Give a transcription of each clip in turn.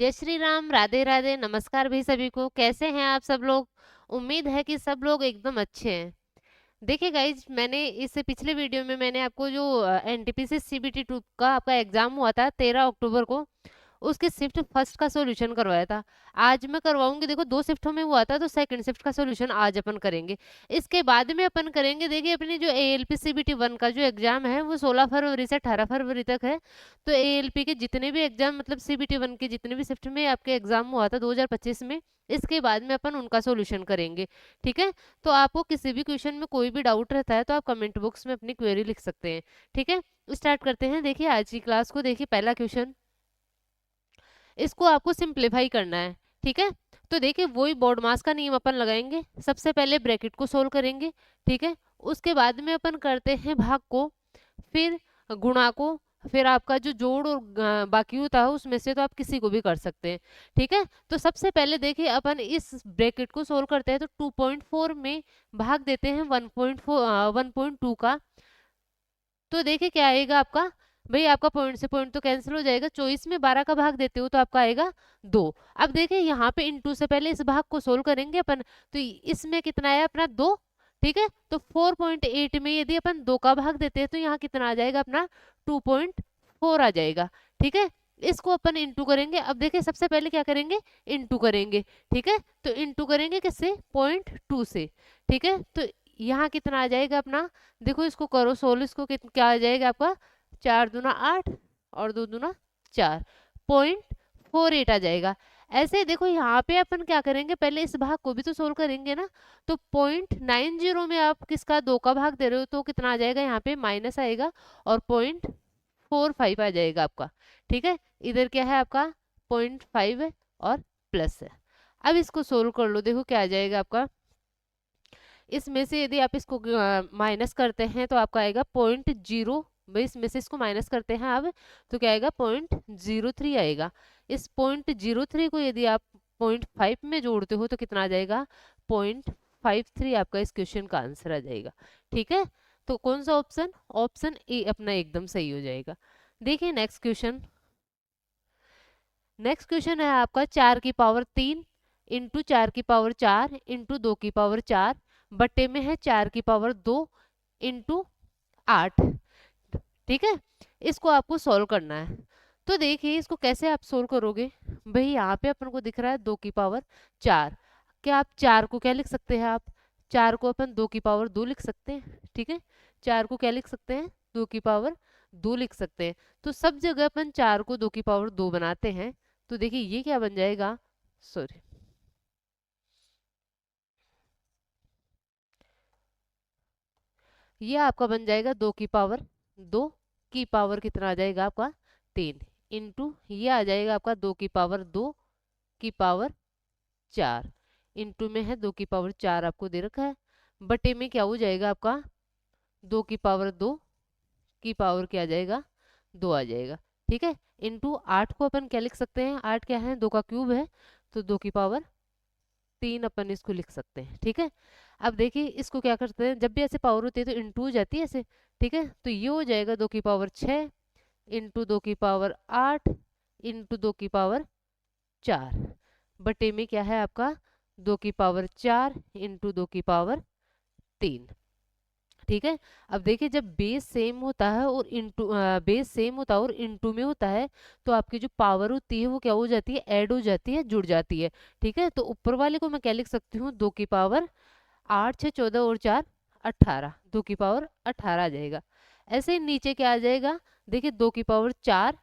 जय श्री राम, राधे राधे, नमस्कार भी सभी को। कैसे हैं आप सब लोग? उम्मीद है कि सब लोग एकदम अच्छे हैं। देखिए गाइज, मैंने इससे पिछले वीडियो में मैंने आपको जो एनटीपीसी सीबीटी 2 का आपका एग्जाम हुआ था 13 अक्टूबर को, उसके शिफ्ट फर्स्ट का सॉल्यूशन करवाया था। आज मैं करवाऊंगी। देखो, 2 शिफ्टों में हुआ था, तो सेकंड शिफ्ट का सॉल्यूशन आज अपन करेंगे। इसके बाद में अपन करेंगे, देखिए, अपनी जो एएलपी सीबीटी 1 का जो एग्जाम है वो 16 फरवरी से 18 फरवरी तक है। तो एएलपी के जितने भी एग्जाम, मतलब सीबीटी 1 के जितने भी शिफ्ट में आपके एग्जाम हुआ था 2025 में, इसके बाद में अपन उनका सॉल्यूशन करेंगे। ठीक है। तो आपको किसी भी क्वेश्चन में कोई भी डाउट रहता है तो आप कमेंट बॉक्स में अपनी क्वेरी लिख सकते हैं। ठीक है। स्टार्ट करते हैं। देखिए आज की क्लास को। देखिए पहला क्वेश्चन, इसको आपको सिंप्लीफाई करना है। ठीक है। तो देखिए वही बोर्ड मास का नियम अपन लगाएंगे। सबसे पहले ब्रैकेट को सोल्व करेंगे। ठीक है। उसके बाद में अपन करते हैं भाग को, फिर गुणा को, फिर आपका जो जोड़ और बाकी होता है उसमें से तो आप किसी को भी कर सकते हैं। ठीक है। तो सबसे पहले देखिए अपन इस ब्रैकेट को सोल्व करते हैं। तो 2.4 में भाग देते हैं 1.2 का। तो देखिए क्या आएगा आपका। भाई आपका पॉइंट से पॉइंट तो कैंसिल हो जाएगा। 24 में 12 का भाग देते हो तो आपका आएगा 2। अब देखिए यहाँ पे इनटू से पहले इस भाग को सोल्व करेंगे अपन। तो इसमें कितना आया अपना 2। ठीक है। तो 4.8 में यदि अपन 2 का भाग देते हैं तो यहाँ कितना आ जाएगा अपना 2.4 आ जाएगा। ठीक है। इसको अपन इंटू करेंगे। अब देखिए सबसे पहले क्या करेंगे, इंटू करेंगे। ठीक है। तो इंटू करेंगे किससे, 0.2 से। ठीक है। तो यहाँ कितना आ जाएगा अपना, देखो इसको करो सोल्व। इसको क्या आ जाएगा आपका, 4 दूना 8 और 2 दूना 4, 0.48 आ जाएगा। ऐसे देखो यहाँ पे अपन क्या करेंगे, पहले इस भाग को भी तो सोल्व करेंगे ना। तो 0.90 में आप किसका 2 का भाग दे रहे हो तो कितना आ जाएगा, यहाँ पे माइनस आएगा और 0.45 आ जाएगा आपका। ठीक है। इधर क्या है आपका 0.5 है और प्लस है। अब इसको सोल्व कर लो। देखो क्या आ जाएगा आपका, इसमें से यदि आप इसको माइनस करते हैं तो आपका आएगा 0.0। भाई इसमें से इसको माइनस करते हैं अब, तो क्या आएगा 0.03 आएगा। इस 0.03 को यदि आप 0.5 में जोड़ते हो तो कितना आ जाएगा, 0.53 आपका इस क्वेश्चन का आंसर आ जाएगा। ठीक है। तो कौन सा ऑप्शन, ऑप्शन ए अपना एकदम सही हो जाएगा। देखिए नेक्स्ट क्वेश्चन। नेक्स्ट क्वेश्चन है आपका 4 की पावर 3 इंटू 4 की पावर 4 इंटू 2 की पावर 4 बट्टे में है 4 की पावर 2 इंटू 8। ठीक है। इसको आपको सॉल्व करना है। तो देखिए इसको कैसे आप सोल्व करोगे। भाई यहाँ पे अपन को दिख रहा है 2 की पावर 4। क्या आप 4 को क्या लिख सकते हैं, आप 4 को अपन 2 की पावर 2 लिख सकते हैं। ठीक है। 4 को क्या लिख सकते हैं, 2 की पावर 2 लिख सकते हैं। तो सब जगह अपन 4 को 2 की पावर 2 बनाते हैं। तो देखिए ये क्या बन जाएगा, सॉरी, ये आपका बन जाएगा 2 की पावर 2 की पावर कितना आ जाएगा आपका 3 इंटू ये आ जाएगा आपका 2 की पावर 2 की पावर 4 इंटू में है 2 की पावर 4 आपको दे रखा है, बटे में क्या हो जाएगा आपका 2 की पावर 2 की पावर क्या आ जाएगा 2 आ जाएगा। ठीक है। इंटू 8 को अपन क्या लिख सकते हैं, 8 क्या है 2 का क्यूब है, तो 2 की पावर 3 अपन इसको लिख सकते हैं। ठीक है। अब देखिए इसको क्या करते हैं, जब भी ऐसे पावर होती है तो इंटू हो जाती है ऐसे। ठीक है। तो ये हो जाएगा 2 की पावर 6 इंटू 2 की पावर 8 इंटू 2 की पावर 4 बटे में क्या है आपका 2 की पावर 4 इंटू 2 की पावर 3। ठीक है। अब देखिए जब बेस सेम होता है और इंटू बेस सेम होता है और इंटू में होता है तो आपकी जो पावर होती है वो क्या हो जाती है, ऐड हो जाती है, जुड़ जाती है। ठीक है। तो ऊपर वाले को मैं क्या लिख सकती हूँ, 2 की पावर 8 6 14 और 4 18, 2 की पावर 18 आ जाएगा। ऐसे ही नीचे क्या आ जाएगा, देखिए 2 की पावर 4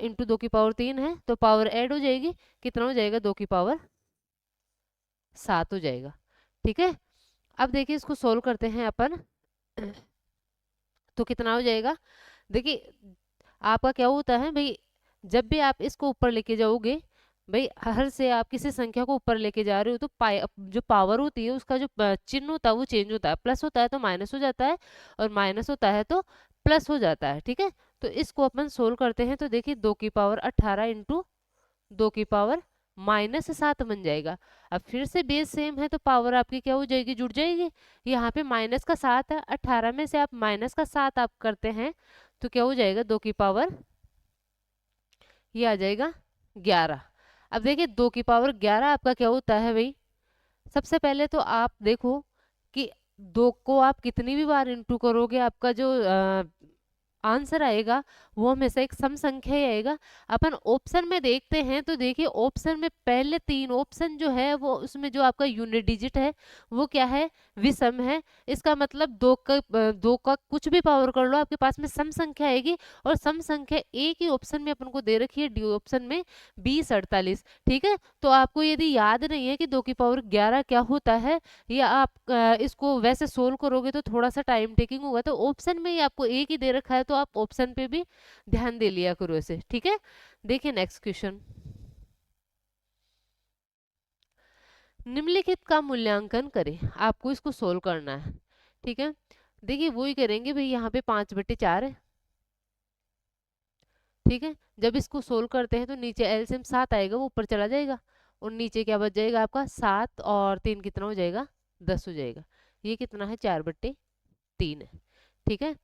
इंटू 2 की पावर 3 है तो पावर ऐड हो जाएगी, कितना हो जाएगा 2 की पावर 7 हो जाएगा। ठीक है। अब देखिए इसको सोल्व करते हैं अपन। तो कितना हो जाएगा, देखिए आपका क्या होता है भाई, जब भी आप इसको ऊपर लेके जाओगे, भाई हर से आप किसी संख्या को ऊपर लेके जा रहे हो तो जो पावर होती है उसका जो चिन्ह होता है वो चेंज होता है। प्लस होता है तो माइनस हो जाता है और माइनस होता है तो प्लस हो जाता है। ठीक है। तो इसको अपन सोल्व करते हैं। तो देखिए 2 की पावर 18 इंटू 2 की पावर -7 बन जाएगा। अब फिर से बेस सेम है तो पावर आपकी क्या हो जाएगी, जुड़ जाएगी। यहाँ पे माइनस का 7 है, 18 में से आप माइनस का 7 आप करते हैं तो क्या हो जाएगा 2 की पावर ये आ जाएगा 11। अब देखिए 2 की पावर 11 आपका क्या होता है भाई। सबसे पहले तो आप देखो कि 2 को आप कितनी भी बार इंटू करोगे आपका जो आंसर आएगा वो हमेशा एक सम संख्या ही आएगा। अपन ऑप्शन में देखते हैं तो देखिए ऑप्शन में पहले 3 ऑप्शन जो है वो उसमें जो आपका यूनिट डिजिट है वो क्या है, विषम है। इसका मतलब 2 का कुछ भी पावर कर लो आपके पास में सम संख्या आएगी। और सम संख्या एक ही ऑप्शन में अपन को दे रखी है, डी ऑप्शन में 20 48। ठीक है, तो आपको यदि याद नहीं है कि 2 की पावर 11 क्या होता है, या आप इसको वैसे सोल्व करोगे तो थोड़ा सा टाइम टेकिंग होगा, तो ऑप्शन में ही आपको एक ही दे रखा है तो आप ऑप्शन पे भी ध्यान दे लिया करो ऐसे। ठीक है, देखिए नेक्स्ट क्वेश्चन। निम्नलिखित का मूल्यांकन करें, आपको इसको सोल्व करना है। ठीक है, देखिए वही करेंगे भाई, यहाँ पे 5/4 है। ठीक है, जब इसको सोल्व करते हैं तो नीचे एलसीएम 7 आएगा, वो ऊपर चला जाएगा और नीचे क्या बच जाएगा आपका 7 और 3 कितना हो जाएगा, 10 हो जाएगा। ये कितना है, 4/3 है। ठीक है,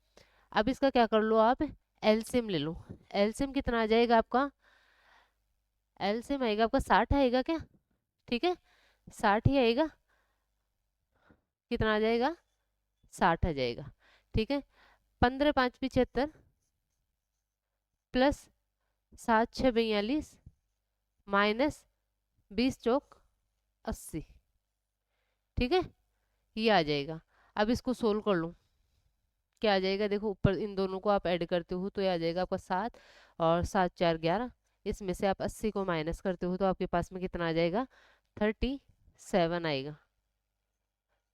अब इसका क्या कर लो आप, एलसीएम ले लो। एलसीएम कितना आ जाएगा आपका, एलसीएम आएगा आपका 60 आएगा क्या। ठीक है, 60 ही आएगा, कितना आ जाएगा, 60 आ जाएगा। ठीक है, 15×5 = 75 प्लस 7×6 = 42 माइनस 20×4 = 80। ठीक है, ये आ जाएगा। अब इसको सोल्व कर लो, क्या आ जाएगा, देखो ऊपर इन दोनों को आप ऐड करते हो तो ये आ जाएगा आपका 7 और 7×4 = 11। इसमें से आप 80 को माइनस करते हो तो आपके पास में कितना आ जाएगा, 37 आएगा।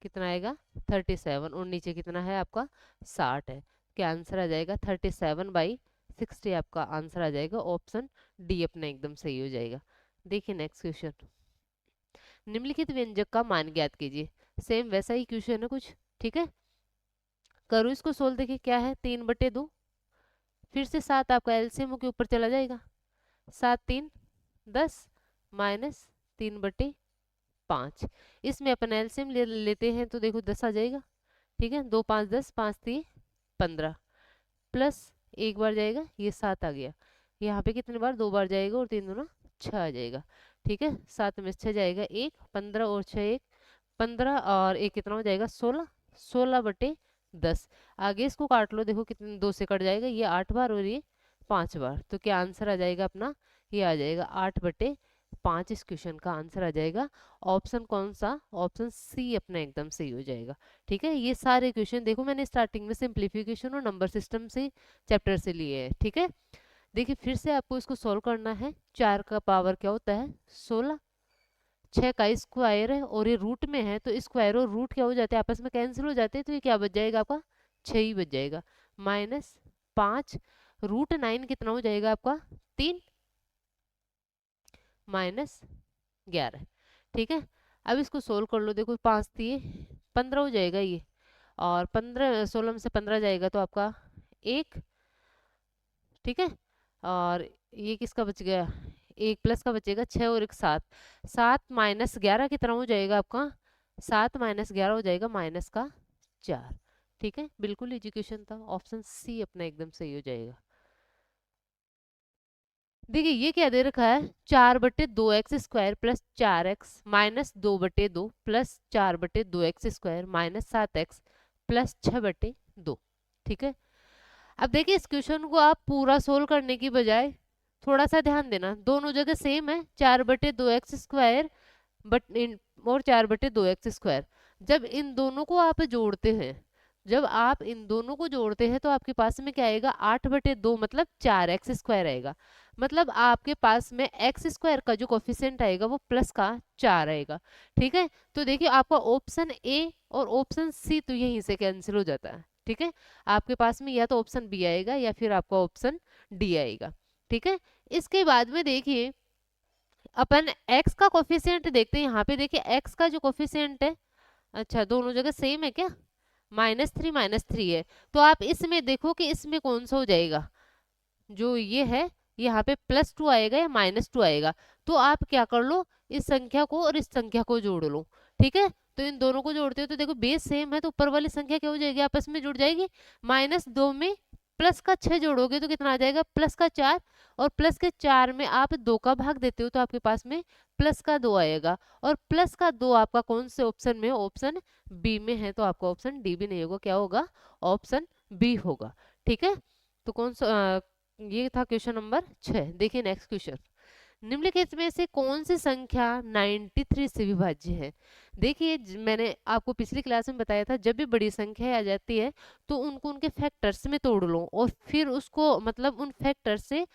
कितना आएगा, 37, और नीचे कितना है आपका 60 है। क्या आंसर आ जाएगा, 37/60 आपका आंसर आ जाएगा। ऑप्शन डी अपना एकदम सही हो जाएगा। देखिए नेक्स्ट क्वेश्चन। निम्नलिखित व्यंजक का मान ज्ञात कीजिए। सेम वैसा ही क्वेश्चन है कुछ। ठीक है, करो इसको सोल्व। देखिए क्या है, 3/2, फिर से 7 आपका एलसीएम के ऊपर चला जाएगा, 7×3 = 10 माइनस 3/5। इसमें अपन एलसीएम लेते हैं तो देखो 10 आ जाएगा। ठीक है, 2×5 = 10, 5×3 = 15 प्लस एक बार जाएगा, ये 7 आ गया। यहाँ पे कितने बार, 2 बार जाएगा और 3×2 = 6 आ जाएगा। ठीक है, 7 में 6 जाएगा 1, 15 और 6 1, 15 और 1 कितना हो जाएगा, 16, 16/10। आगे इसको काट लो, देखो कितने 2 से कट जाएगा, ये 8 बार और ये 5 बार। तो क्या आंसर आ जाएगा अपना, ये आ जाएगा 8/5। इस क्वेश्चन का आंसर आ जाएगा। ऑप्शन कौन सा, ऑप्शन सी अपना एकदम सही हो जाएगा। ठीक है, ये सारे क्वेश्चन देखो मैंने स्टार्टिंग में सिंप्लीफिकेशन और नंबर सिस्टम से चैप्टर से लिए हैं। ठीक है, देखिए फिर से आपको इसको सॉल्व करना है। 4 का पावर क्या होता है, 16, 6 का स्क्वायर है और ये रूट में है तो स्क्वायर और रूट क्या हो जाते हैं, आपस में कैंसिल हो जाते हैं, तो ये क्या बच जाएगा आपका, 6 ही बच जाएगा। माइनस 5 √9 कितना हो जाएगा आपका, 3 माइनस 11। ठीक है, अब इसको सोल्व कर लो। देखो 5×3 = 15 हो जाएगा ये, और 15 16 में से 15 जाएगा तो आपका 1। ठीक है, और ये किसका बच गया, 1 प्लस का बचेगा 6 और 1 7। 7 माइनस 11 कितना हो जाएगा आपका, 7 माइनस 11 हो जाएगा -4। ठीक है, बिल्कुल एजुकेशन था। ऑप्शन सी अपना एकदम सही हो जाएगा। देखिए ये क्या दे रखा है, 4/2x² plus 4x minus 2/2 plus 4/2x² minus 7x plus 6/2। ठीक है, अब देखिए इस क्वेश्चन को आप पूरा सोल्व करने की बजाय थोड़ा सा ध्यान देना, दोनों जगह सेम है, 4/2x² बट इन और 4/2x²। जब इन दोनों को आप जोड़ते हैं, जब आप इन दोनों को जोड़ते हैं तो आपके पास में क्या आएगा, 8/2 मतलब 4x² आएगा। मतलब आपके पास में x² का जो कोफिशिएंट आएगा वो प्लस का 4 आएगा। ठीक है, तो देखिए आपका ऑप्शन ए और ऑप्शन सी तो यहीं से कैंसिल हो जाता है। ठीक है, आपके पास में या तो ऑप्शन बी आएगा या फिर आपका ऑप्शन डी आएगा। ठीक है, इसके बाद में देखिए अपन x का कोफिशिएंट देखते हैं। यहाँ पे देखिए x का जो कोफिशिएंट है, अच्छा दोनों जगह सेम है क्या, -3 है। तो आप इसमें देखो कि इसमें कौन सा हो जाएगा, जो ये है यहाँ पे +2 आएगा या -2 आएगा। तो आप क्या कर लो, इस संख्या को और इस संख्या को जोड़ लो। ठीक है, तो इन दोनों को जोड़ते हो तो देखो बेस सेम है तो ऊपर वाली संख्या क्या हो जाएगी, आपस में जुड़ जाएगी। -2 में प्लस का 6 जोड़ोगे तो कितना आ जाएगा, प्लस का 4, और प्लस के 4 में आप 2 का भाग देते हो तो आपके पास में प्लस का 2 आएगा, और प्लस का 2 आपका कौन से ऑप्शन में, ऑप्शन बी में है, तो आपका ऑप्शन डी भी नहीं होगा, क्या होगा, ऑप्शन बी होगा। ठीक है, तो कौन सा ये था क्वेश्चन नंबर 6। देखिए नेक्स्ट क्वेश्चन, निम्नलिखित में से कौन सी संख्या 93 से विभाज्य है। देखिए मैंने आपको पिछली क्लास में बताया था, जब भी बड़ी संख्या आ जाती है तो उनको उनके फैक्टर्स में तोड़ लो और फिर उसको मतलब उन फैक्टर से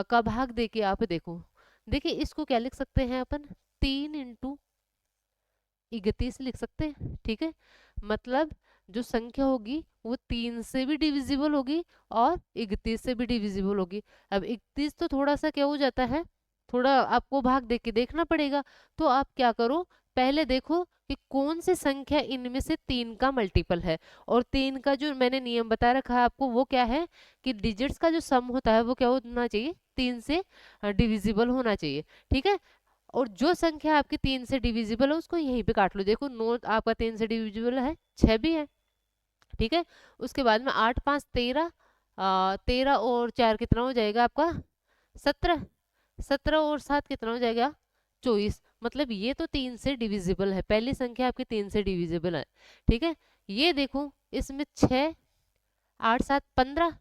का भाग दे के आप देखो। देखिए इसको क्या लिख सकते हैं अपन, 3 इंटू 31 लिख सकते हैं। ठीक है, मतलब जो संख्या होगी वो 3 से भी डिविजिबल होगी और 31 से भी डिविजिबल होगी। अब 31 तो थोड़ा सा क्या हो जाता है, थोड़ा आपको भाग देख के देखना पड़ेगा। तो आप क्या करो, पहले देखो कि कौन सी संख्या इनमें से 3 का मल्टीपल है, और 3 का जो मैंने नियम बता रखा है आपको वो क्या है कि डिजिट्स का जो सम होता है वो क्या होना चाहिए, 3 से डिविजिबल होना चाहिए। ठीक है, और जो संख्या आपकी 3 से डिविजिबल है उसको यहीं पे काट लो। देखो 9 आपका 3 से डिविजिबल है, 6 भी है। ठीक है, उसके बाद में 8 5 13, 13 और 4 कितना हो जाएगा आपका 17, 17 और 7 कितना हो जाएगा 24। मतलब ये तो 3 से डिविजिबल है, पहली संख्या आपकी 3 से डिविजिबल है। ठीक है, ये देखो इसमें 6 8 7 15,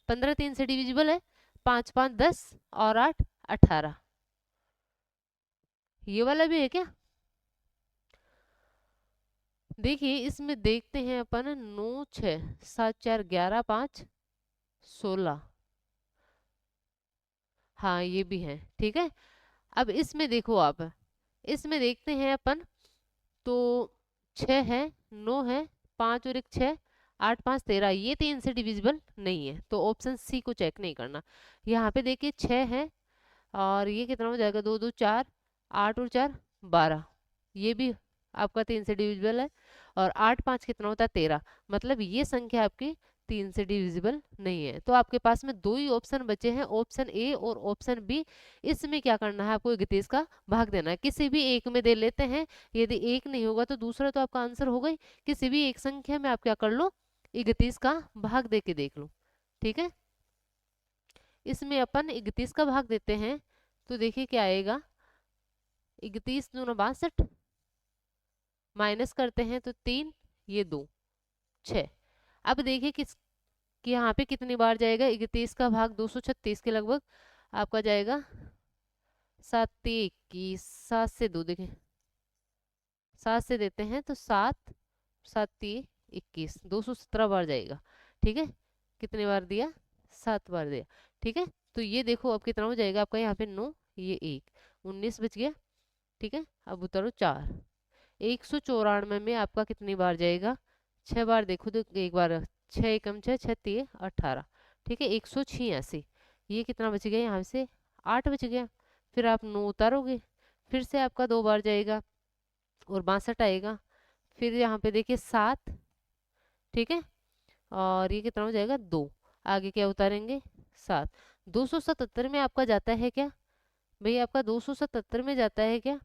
15 3 से डिविजिबल है, 5 5 10 और 8 18। ये वाला भी है क्या, देखिए इसमें देखते हैं अपन, 9 6 7 4 11 5 16, हाँ ये भी है। ठीक है, अब इसमें देखो आप, इसमें देखते हैं अपन, तो 6 है, 9 है, 5 और 1 6, 8 5 13, ये 3 से डिविजिबल नहीं है, तो ऑप्शन सी को चेक नहीं करना। यहाँ पे देखिए 6 है और ये कितना हो जाएगा, 2 2 4, 8 और 4 12, ये भी आपका 3 से डिविजिबल है, और 8 5 कितना होता है 13, मतलब ये संख्या आपकी 3 से डिविजिबल नहीं है। तो आपके पास में दो ही ऑप्शन बचे हैं, ऑप्शन ए और ऑप्शन बी। इसमें क्या करना है आपको, 31 का भाग देना है, किसी भी एक में दे लेते हैं, यदि एक नहीं होगा तो दूसरा तो आपका आंसर हो गई। किसी भी एक संख्या में आप क्या कर लो, 31 का भाग दे के देख लो। ठीक है, इसमें अपन 31 का भाग देते हैं तो देखिए क्या आएगा, 31 दूना 62, माइनस करते हैं तो 3, ये 2 6। अब देखिए किस कि यहाँ पे कितनी बार जाएगा, 31 का भाग 236 के लगभग आपका जाएगा, 7 21, 7 से 2 देखें, 7 से देते हैं तो 7 7 21, 217 बार जाएगा। ठीक है, कितने बार दिया, 7 बार दिया। ठीक है, तो ये देखो अब कितना हो जाएगा आपका, यहाँ पे 9, ये 1, 19 बच गया। ठीक है, अब उतारो 4, 194 में आपका कितनी बार जाएगा, 6 बार देखो तो एक बार 6 एकम 6 6 3 18। ठीक है, 186, ये कितना बच गया, यहाँ से 8 बच गया। फिर आप 9 उतारोगे, फिर से आपका 2 बार जाएगा और 62 आएगा। फिर यहाँ पे देखिए 7, ठीक है, और ये कितना हो जाएगा 2, आगे क्या उतारेंगे 7। 277 में आपका जाता है क्या भाई, आपका 277 में जाता है क्या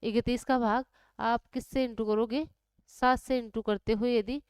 31 का भाग, आप किससे इंटू करोगे, 7 से इंटू करते हो यदि,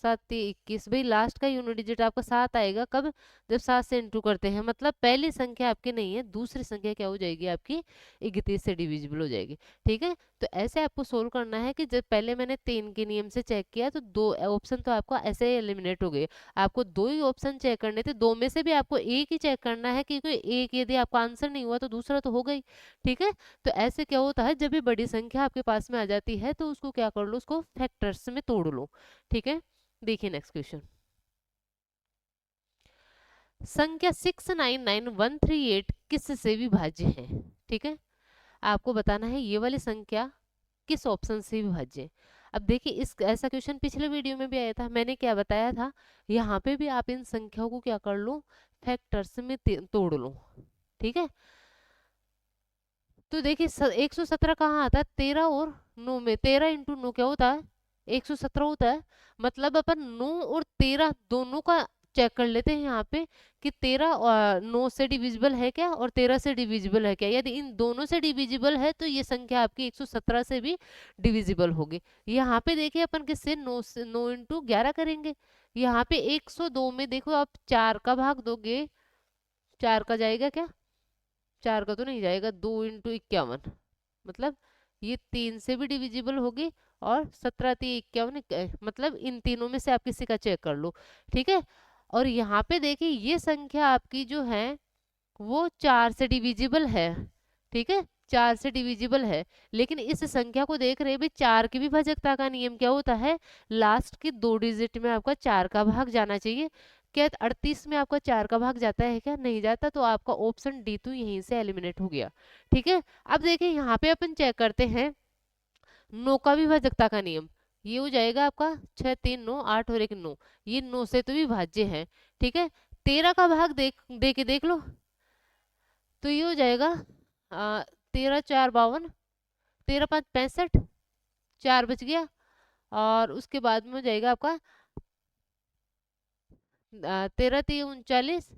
7 21, भाई लास्ट का यूनिट डिजिट आपका 7 आएगा कब, जब 7 से इंटू करते हैं, मतलब पहली संख्या आपकी नहीं है, दूसरी संख्या क्या हो जाएगी आपकी 31 से डिविजिबल हो जाएगी। ठीक है, तो ऐसे आपको सोल्व करना है कि जब पहले मैंने 3 के नियम से चेक किया तो 2 ऑप्शन तो आपका ऐसे ही एलिमिनेट हो गए। आपको 2 ही ऑप्शन चेक करने थे, 2 में से भी आपको एक ही चेक करना है, क्योंकि एक यदि आपका आंसर नहीं हुआ तो दूसरा तो हो गई। ठीक है, तो ऐसे क्या होता है, जब भी बड़ी संख्या आपके पास में आ जाती है तो उसको क्या कर लो, उसको फैक्टर्स में तोड़ लो। ठीक है, देखिए नेक्स्ट क्वेश्चन, संख्या 699138 किस से विभाज्य है। ठीक है, आपको बताना है ये वाली संख्या किस ऑप्शन से विभाज्य है। अब देखिए इस ऐसा क्वेश्चन पिछले वीडियो में भी आया था, मैंने क्या बताया था, यहाँ पे भी आप इन संख्याओं को क्या कर लो, फैक्टर्स में तोड़ लो। ठीक है, तो देखिए 117 कहाँ आता है, 13 और 9 में, 13 इंटू 9 क्या होता है 117 होता है। मतलब अपन 9 और 13 दोनों का चेक कर लेते हैं यहाँ पे कि 13 9 से डिविजिबल है क्या और 13 से डिविजिबल है क्या। यदि इन दोनों से डिविजिबल है तो ये संख्या आपकी 117 से भी डिविजिबल होगी। यहाँ पे देखिए अपन किससे 9 से 9 इंटू 11 करेंगे। यहाँ पे 102 में देखो आप 4 का भाग दोगे, 4 का जाएगा क्या, 4 का तो नहीं जाएगा, 2 इंटू 51 मतलब ये 3 से भी डिविजिबल होगी और 17 3 51 मतलब इन तीनों में से आप किसी का चेक कर लो। ठीक है, और यहाँ पे देखिए ये संख्या आपकी जो है वो 4 से डिविजिबल है। ठीक है, 4 से डिविजिबल है, लेकिन इस संख्या को देख रहे हैं भाई 4 की विभाजकता का नियम क्या होता है, लास्ट के 2 डिजिट में आपका 4 का भाग जाना चाहिए। क्या 38 में आपका 4 का भाग जाता है क्या, नहीं जाता, तो आपका ऑप्शन डी तो यहीं से एलिमिनेट हो गया। ठीक है, अब देखिए यहाँ पे अपन चेक करते हैं 9 का विभाजकता का नियम। ये हो जाएगा आपका 6 3 9 8 और 1 9, ये 9 से तो विभाज्य है। ठीक है, 13 का भाग दे के देख लो, तो ये हो जाएगा 13 4 52, 13 5 65, 4 बच गया, और उसके बाद में हो जाएगा आपका 13 3 39,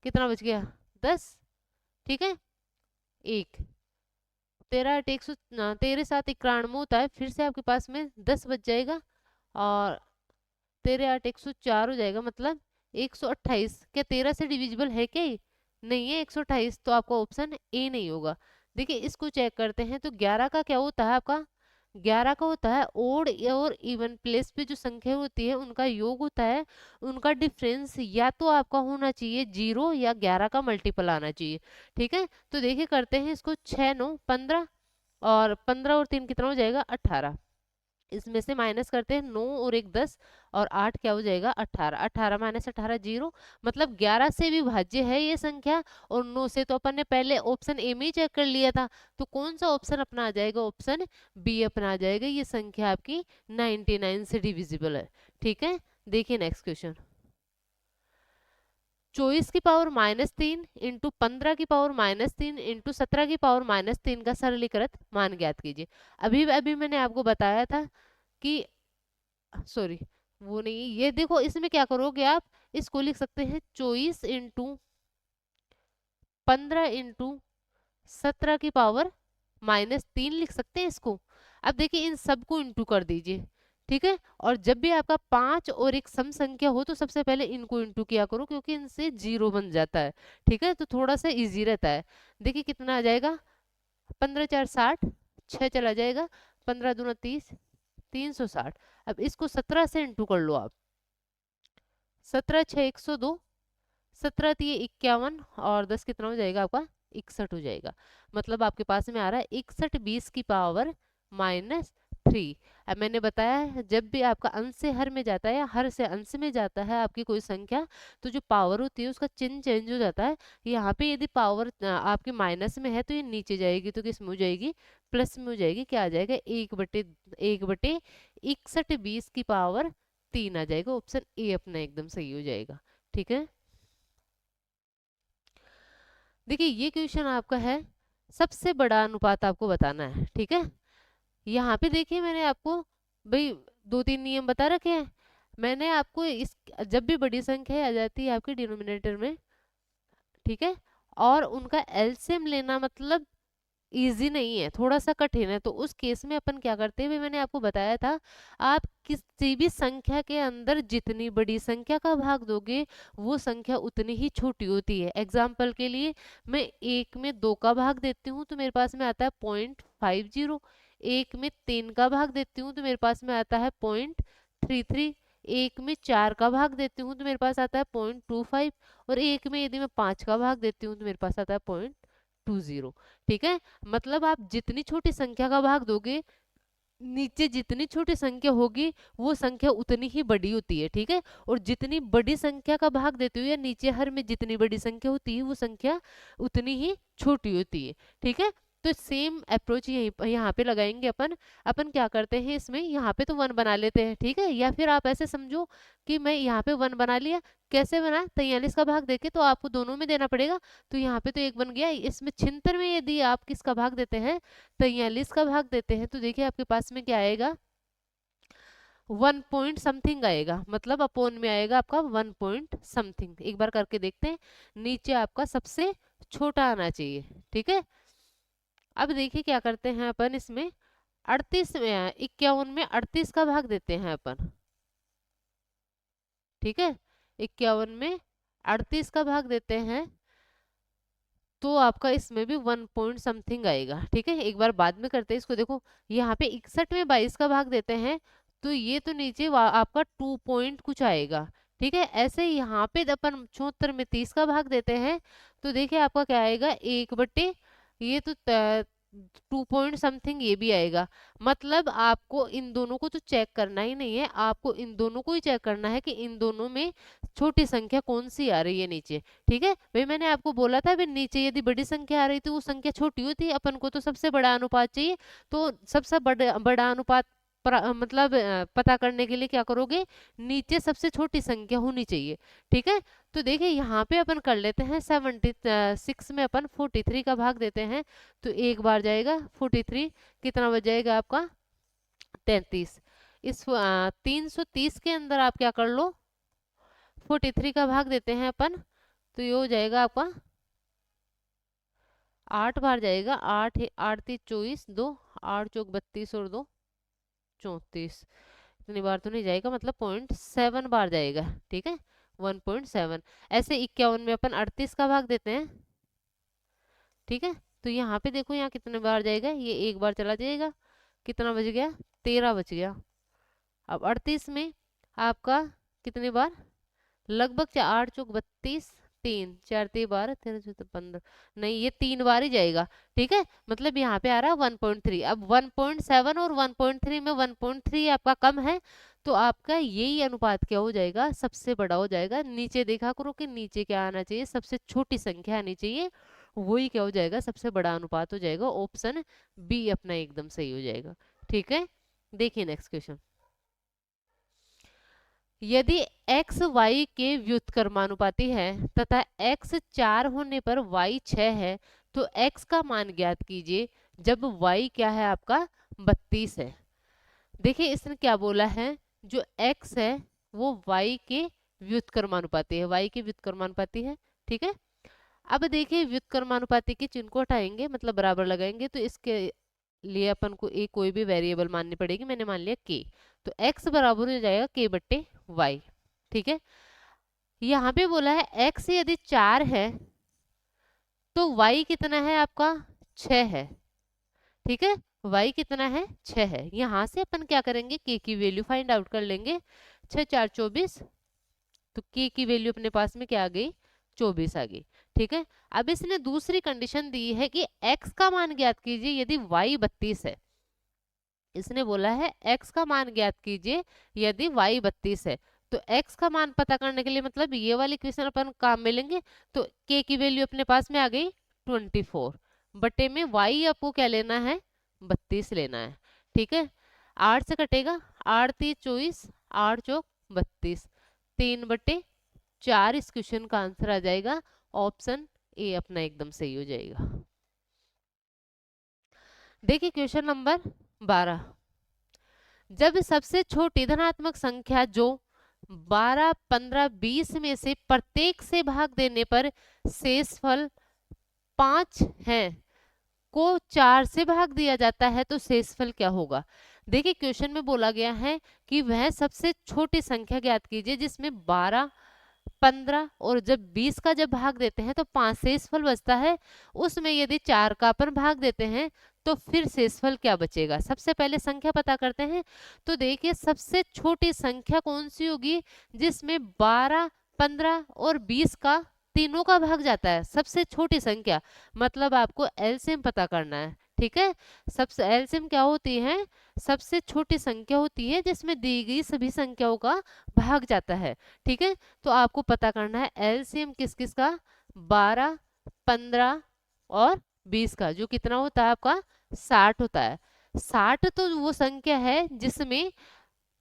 कितना बच गया 10। ठीक है, एक 13 8 100 13 7 91 होता है, फिर से आपके पास में 10 बच जाएगा, और 13 8 104 हो जाएगा, मतलब 128। क्या 13 से डिविजिबल है क्या ये? नहीं है 128, तो आपका ऑप्शन ए नहीं होगा। देखिए इसको चेक करते हैं, तो 11 का क्या होता है आपका, 11 का होता है ओड और इवन प्लेस पे जो संख्या होती है उनका योग होता है, उनका डिफरेंस या तो आपका होना चाहिए 0 या 11 का मल्टीपल आना चाहिए। ठीक है, तो देखिए करते हैं इसको, 6 9 15, और 15 और 3 कितना हो जाएगा 18, इसमें से माइनस करते हैं 9 और 1 10, और 8 क्या हो जाएगा 18, 18 माइनस 18 0, मतलब 11 से विभाज्य है ये संख्या, और 9 से तो अपन ने पहले ऑप्शन ए में ही चेक कर लिया था, तो कौन सा ऑप्शन अपना आ जाएगा, ऑप्शन बी अपना आ जाएगा, ये संख्या आपकी 99 से डिविजिबल है। ठीक है, देखिए नेक्स्ट क्वेश्चन, 24 की पावर -3 इंटू 15 की पावर -3 इंटू 17 की पावर -3 का सरलीकृत मान ज्ञात कीजिए। अभी अभी मैंने आपको बताया था कि, सॉरी वो नहीं, ये देखो इसमें क्या करोगे आप, इसको लिख सकते हैं 24 इंटू 15 इंटू 17 की पावर -3 लिख सकते हैं इसको। अब देखिए इन सबको इंटू कर दीजिए। ठीक है, और जब भी आपका 5 और एक सम संख्या हो तो सबसे पहले इनको इंटू किया करो, क्योंकि इनसे 0 बन जाता है। ठीक है, तो थोड़ा सा इजी रहता है। देखिए कितना आ जाएगा, 15 4 60, 6 चला जाएगा, 15 दूना 30, 360। अब इसको 17 से इंटू कर लो आप, 17 6 102, 17 3 51, और 10 कितना हो जाएगा आपका 61 हो जाएगा। मतलब आपके पास में आ रहा है 61 20 की पावर -3। अब मैंने बताया है जब भी आपका अंश से हर में जाता है या हर से अंश में जाता है आपकी कोई संख्या, तो जो पावर होती है उसका चिन्ह चेंज हो जाता है। यहाँ पे यदि पावर आपके माइनस में है तो ये नीचे जाएगी, तो किस में हो जाएगी, प्लस में हो जाएगी। क्या आ जाएगा, 1/61 20 की पावर 3 आ जाएगा। ऑप्शन ए अपना एकदम सही हो जाएगा। ठीक है, देखिए ये क्वेश्चन आपका है, सबसे बड़ा अनुपात आपको बताना है। ठीक है, यहाँ पे देखिए मैंने आपको भाई 2 3 नियम बता रखे हैं। मैंने आपको इस, जब भी बड़ी संख्या आ जाती है आपके डिनोमिनेटर में, ठीक है, और उनका एलसीएम लेना मतलब इजी नहीं है, थोड़ा सा कठिन है, तो उस केस में अपन क्या करते हैं, मैंने आपको बताया था, आप किसी भी संख्या के अंदर जितनी बड़ी संख्या का भाग दोगे वो संख्या उतनी ही छोटी होती है। एग्जाम्पल के लिए मैं 1 में 2 का भाग देती हूँ तो मेरे पास में आता है 0.50, 1 में 3 का भाग देती हूँ तो मेरे पास में आता है 0.33, 1 में 4 का भाग देती हूँ तो मेरे पास आता है 0.25, और 1 में यदि मैं 5 का भाग देती हूँ तो मेरे पास आता है 0.20। ठीक है, मतलब आप जितनी छोटी संख्या का भाग दोगे, नीचे जितनी छोटी संख्या होगी वो संख्या उतनी ही बड़ी होती है। ठीक है, और जितनी बड़ी संख्या का भाग देते हो या नीचे हर में जितनी बड़ी संख्या होती है वो संख्या उतनी ही छोटी होती है। ठीक है, तो सेम अप्रोच यहाँ पे लगाएंगे अपन। अपन क्या करते हैं इसमें, यहाँ पे तो 1 बना लेते हैं। ठीक है, या फिर आप ऐसे समझो कि मैं यहाँ पे 1 बना लिया, कैसे बना, 43 का भाग देके तो आपको दोनों में देना पड़ेगा, तो यहाँ पे तो 1 बन गया। इसमें 76 में यदि आप किसका भाग देते हैं, 43 का भाग देते हैं, तो देखिए आपके पास में क्या आएगा, वन पॉइंट समथिंग आएगा, मतलब अपोन में आएगा आपका वन पॉइंट समथिंग। एक बार करके देखते हैं, नीचे आपका सबसे छोटा आना चाहिए। ठीक है, अब देखिए क्या करते हैं अपन इसमें, 38 में 51 में 38 का भाग देते हैं अपन। ठीक है, 51 में 38 का भाग देते हैं तो आपका इसमें भी वन पॉइंट समथिंग आएगा। ठीक है, एक बार बाद में करते हैं इसको। देखो यहाँ पे 61 में 22 का भाग देते हैं तो ये तो नीचे आपका 2 पॉइंट कुछ आएगा। ठीक है, ऐसे यहाँ पे अपन 74 में 30 का भाग देते हैं तो देखिए आपका क्या आएगा, 1/, ये तो 2 पॉइंट समथिंग ये भी आएगा। मतलब आपको इन दोनों को तो चेक करना ही नहीं है, आपको इन दोनों को ही चेक करना है कि इन दोनों में छोटी संख्या कौन सी आ रही है नीचे। ठीक है भाई, मैंने आपको बोला था, नीचे यदि बड़ी संख्या आ रही थी वो संख्या छोटी होती है, अपन को तो सबसे बड़ा अनुपात चाहिए। तो सबसे बड़ा बड़ा अनुपात मतलब पता करने के लिए क्या करोगे, नीचे सबसे छोटी संख्या होनी चाहिए। ठीक है, तो देखिए यहाँ पे अपन कर लेते हैं 76 में अपन 43 का भाग देते हैं तो एक बार जाएगा 43, कितना बच जाएगा आपका 33। इस 330 के अंदर आप क्या कर लो, 43 का भाग देते हैं अपन तो ये हो जाएगा आपका 8 बार जाएगा, 8 8 3 24, 2 8 चौक 32 और 2 34, इतनी बार तो नहीं जाएगा, मतलब 0.7 बार जाएगा। ठीक है, 1.7। ऐसे 51 में अपन 38 का भाग देते हैं। ठीक है, तो यहाँ पे देखो यहाँ कितने बार जाएगा, ये एक बार चला जाएगा, कितना बच गया 13 बच गया। अब 38 में आपका कितनी बार, लगभग 8 चौक 32, 3 4 3 12 13 14 15, नहीं ये 3 बार ही जाएगा। ठीक है, मतलब यहाँ पे आ रहा है 1.3। अब 1.7 और 1.3 में 1.3 आपका कम है तो आपका यही अनुपात क्या हो जाएगा, सबसे बड़ा हो जाएगा। नीचे देखा करो कि नीचे क्या आना चाहिए, सबसे छोटी संख्या आनी चाहिए, वही क्या हो जाएगा, सबसे बड़ा अनुपात हो जाएगा। ऑप्शन बी अपना एकदम सही हो जाएगा। ठीक है, देखिए नेक्स्ट क्वेश्चन, यदि x y के व्युत्क्रमानुपाती है तथा x 4 होने पर y 6 है तो x का मान ज्ञात कीजिए जब y क्या है आपका 32 है। देखिए इसने क्या बोला है, जो x है वो y के व्युत्क्रमानुपाती है, y के व्युत्क्रमानुपाती है। ठीक है, अब देखिए व्युत्क्रमानुपाती के चिन्ह को हटाएंगे, मतलब बराबर लगाएंगे तो इसके लिए अपन को एक कोई भी वेरिएबल माननी पड़ेगी। मैंने मान लिया k, तो x बराबर हो जाएगा k/y। ठीक है, यहाँ पे बोला है x यदि 4 है तो y कितना है आपका 6 है। ठीक है, y कितना है 6 है। यहाँ से अपन क्या करेंगे, k की वैल्यू फाइंड आउट कर लेंगे। 6 4 24, तो k की वैल्यू अपने पास में क्या आ गई, 24 आ गई। ठीक है, अब इसने दूसरी कंडीशन दी है कि x का मान ज्ञात कीजिए यदि y 32 है। इसने बोला है x का मान ज्ञात कीजिए यदि y 32 है, तो x का मान पता करने के लिए मतलब ये वाली इक्वेशन अपन काम में लेंगे। तो k की वैल्यू अपने पास में आ गई 24 बटे में y आपको क्या लेना है, 32 लेना है। ठीक है, 8 से कटेगा, 8 3 24, 8 चौक 32, 3/4 इस क्वेश्चन का आंसर आ जाएगा। ऑप्शन ए अपना एकदम सही हो जाएगा। देखिए क्वेश्चन नंबर 12, जब सबसे छोटी धनात्मक संख्या जो 12 15 20 में से प्रत्येक से भाग देने पर शेषफल 5 है को 4 से भाग दिया जाता है तो शेषफल क्या होगा। देखिए क्वेश्चन में बोला गया है कि वह सबसे छोटी संख्या ज्ञात कीजिए जिसमें 12 15 और जब 20 का जब भाग देते हैं तो 5 शेषफल बचता है, उसमें यदि 4 का अपन भाग देते हैं तो फिर शेषफल क्या बचेगा। सबसे पहले संख्या पता करते हैं। तो देखिए सबसे छोटी संख्या कौन सी होगी, जिसमें 12 15 और 20 का तीनों का भाग जाता है, सबसे छोटी संख्या, मतलब आपको एलसीएम पता करना है। ठीक है, सबसे एलसीएम क्या होती है, सबसे छोटी संख्या होती है जिसमें दी गई सभी संख्याओं का भाग जाता है। ठीक है, तो आपको पता करना है एलसीएम किस किस का, 12 15 और 20 का, जो कितना होता है आपका 60 होता है। 60 तो वो संख्या है जिसमें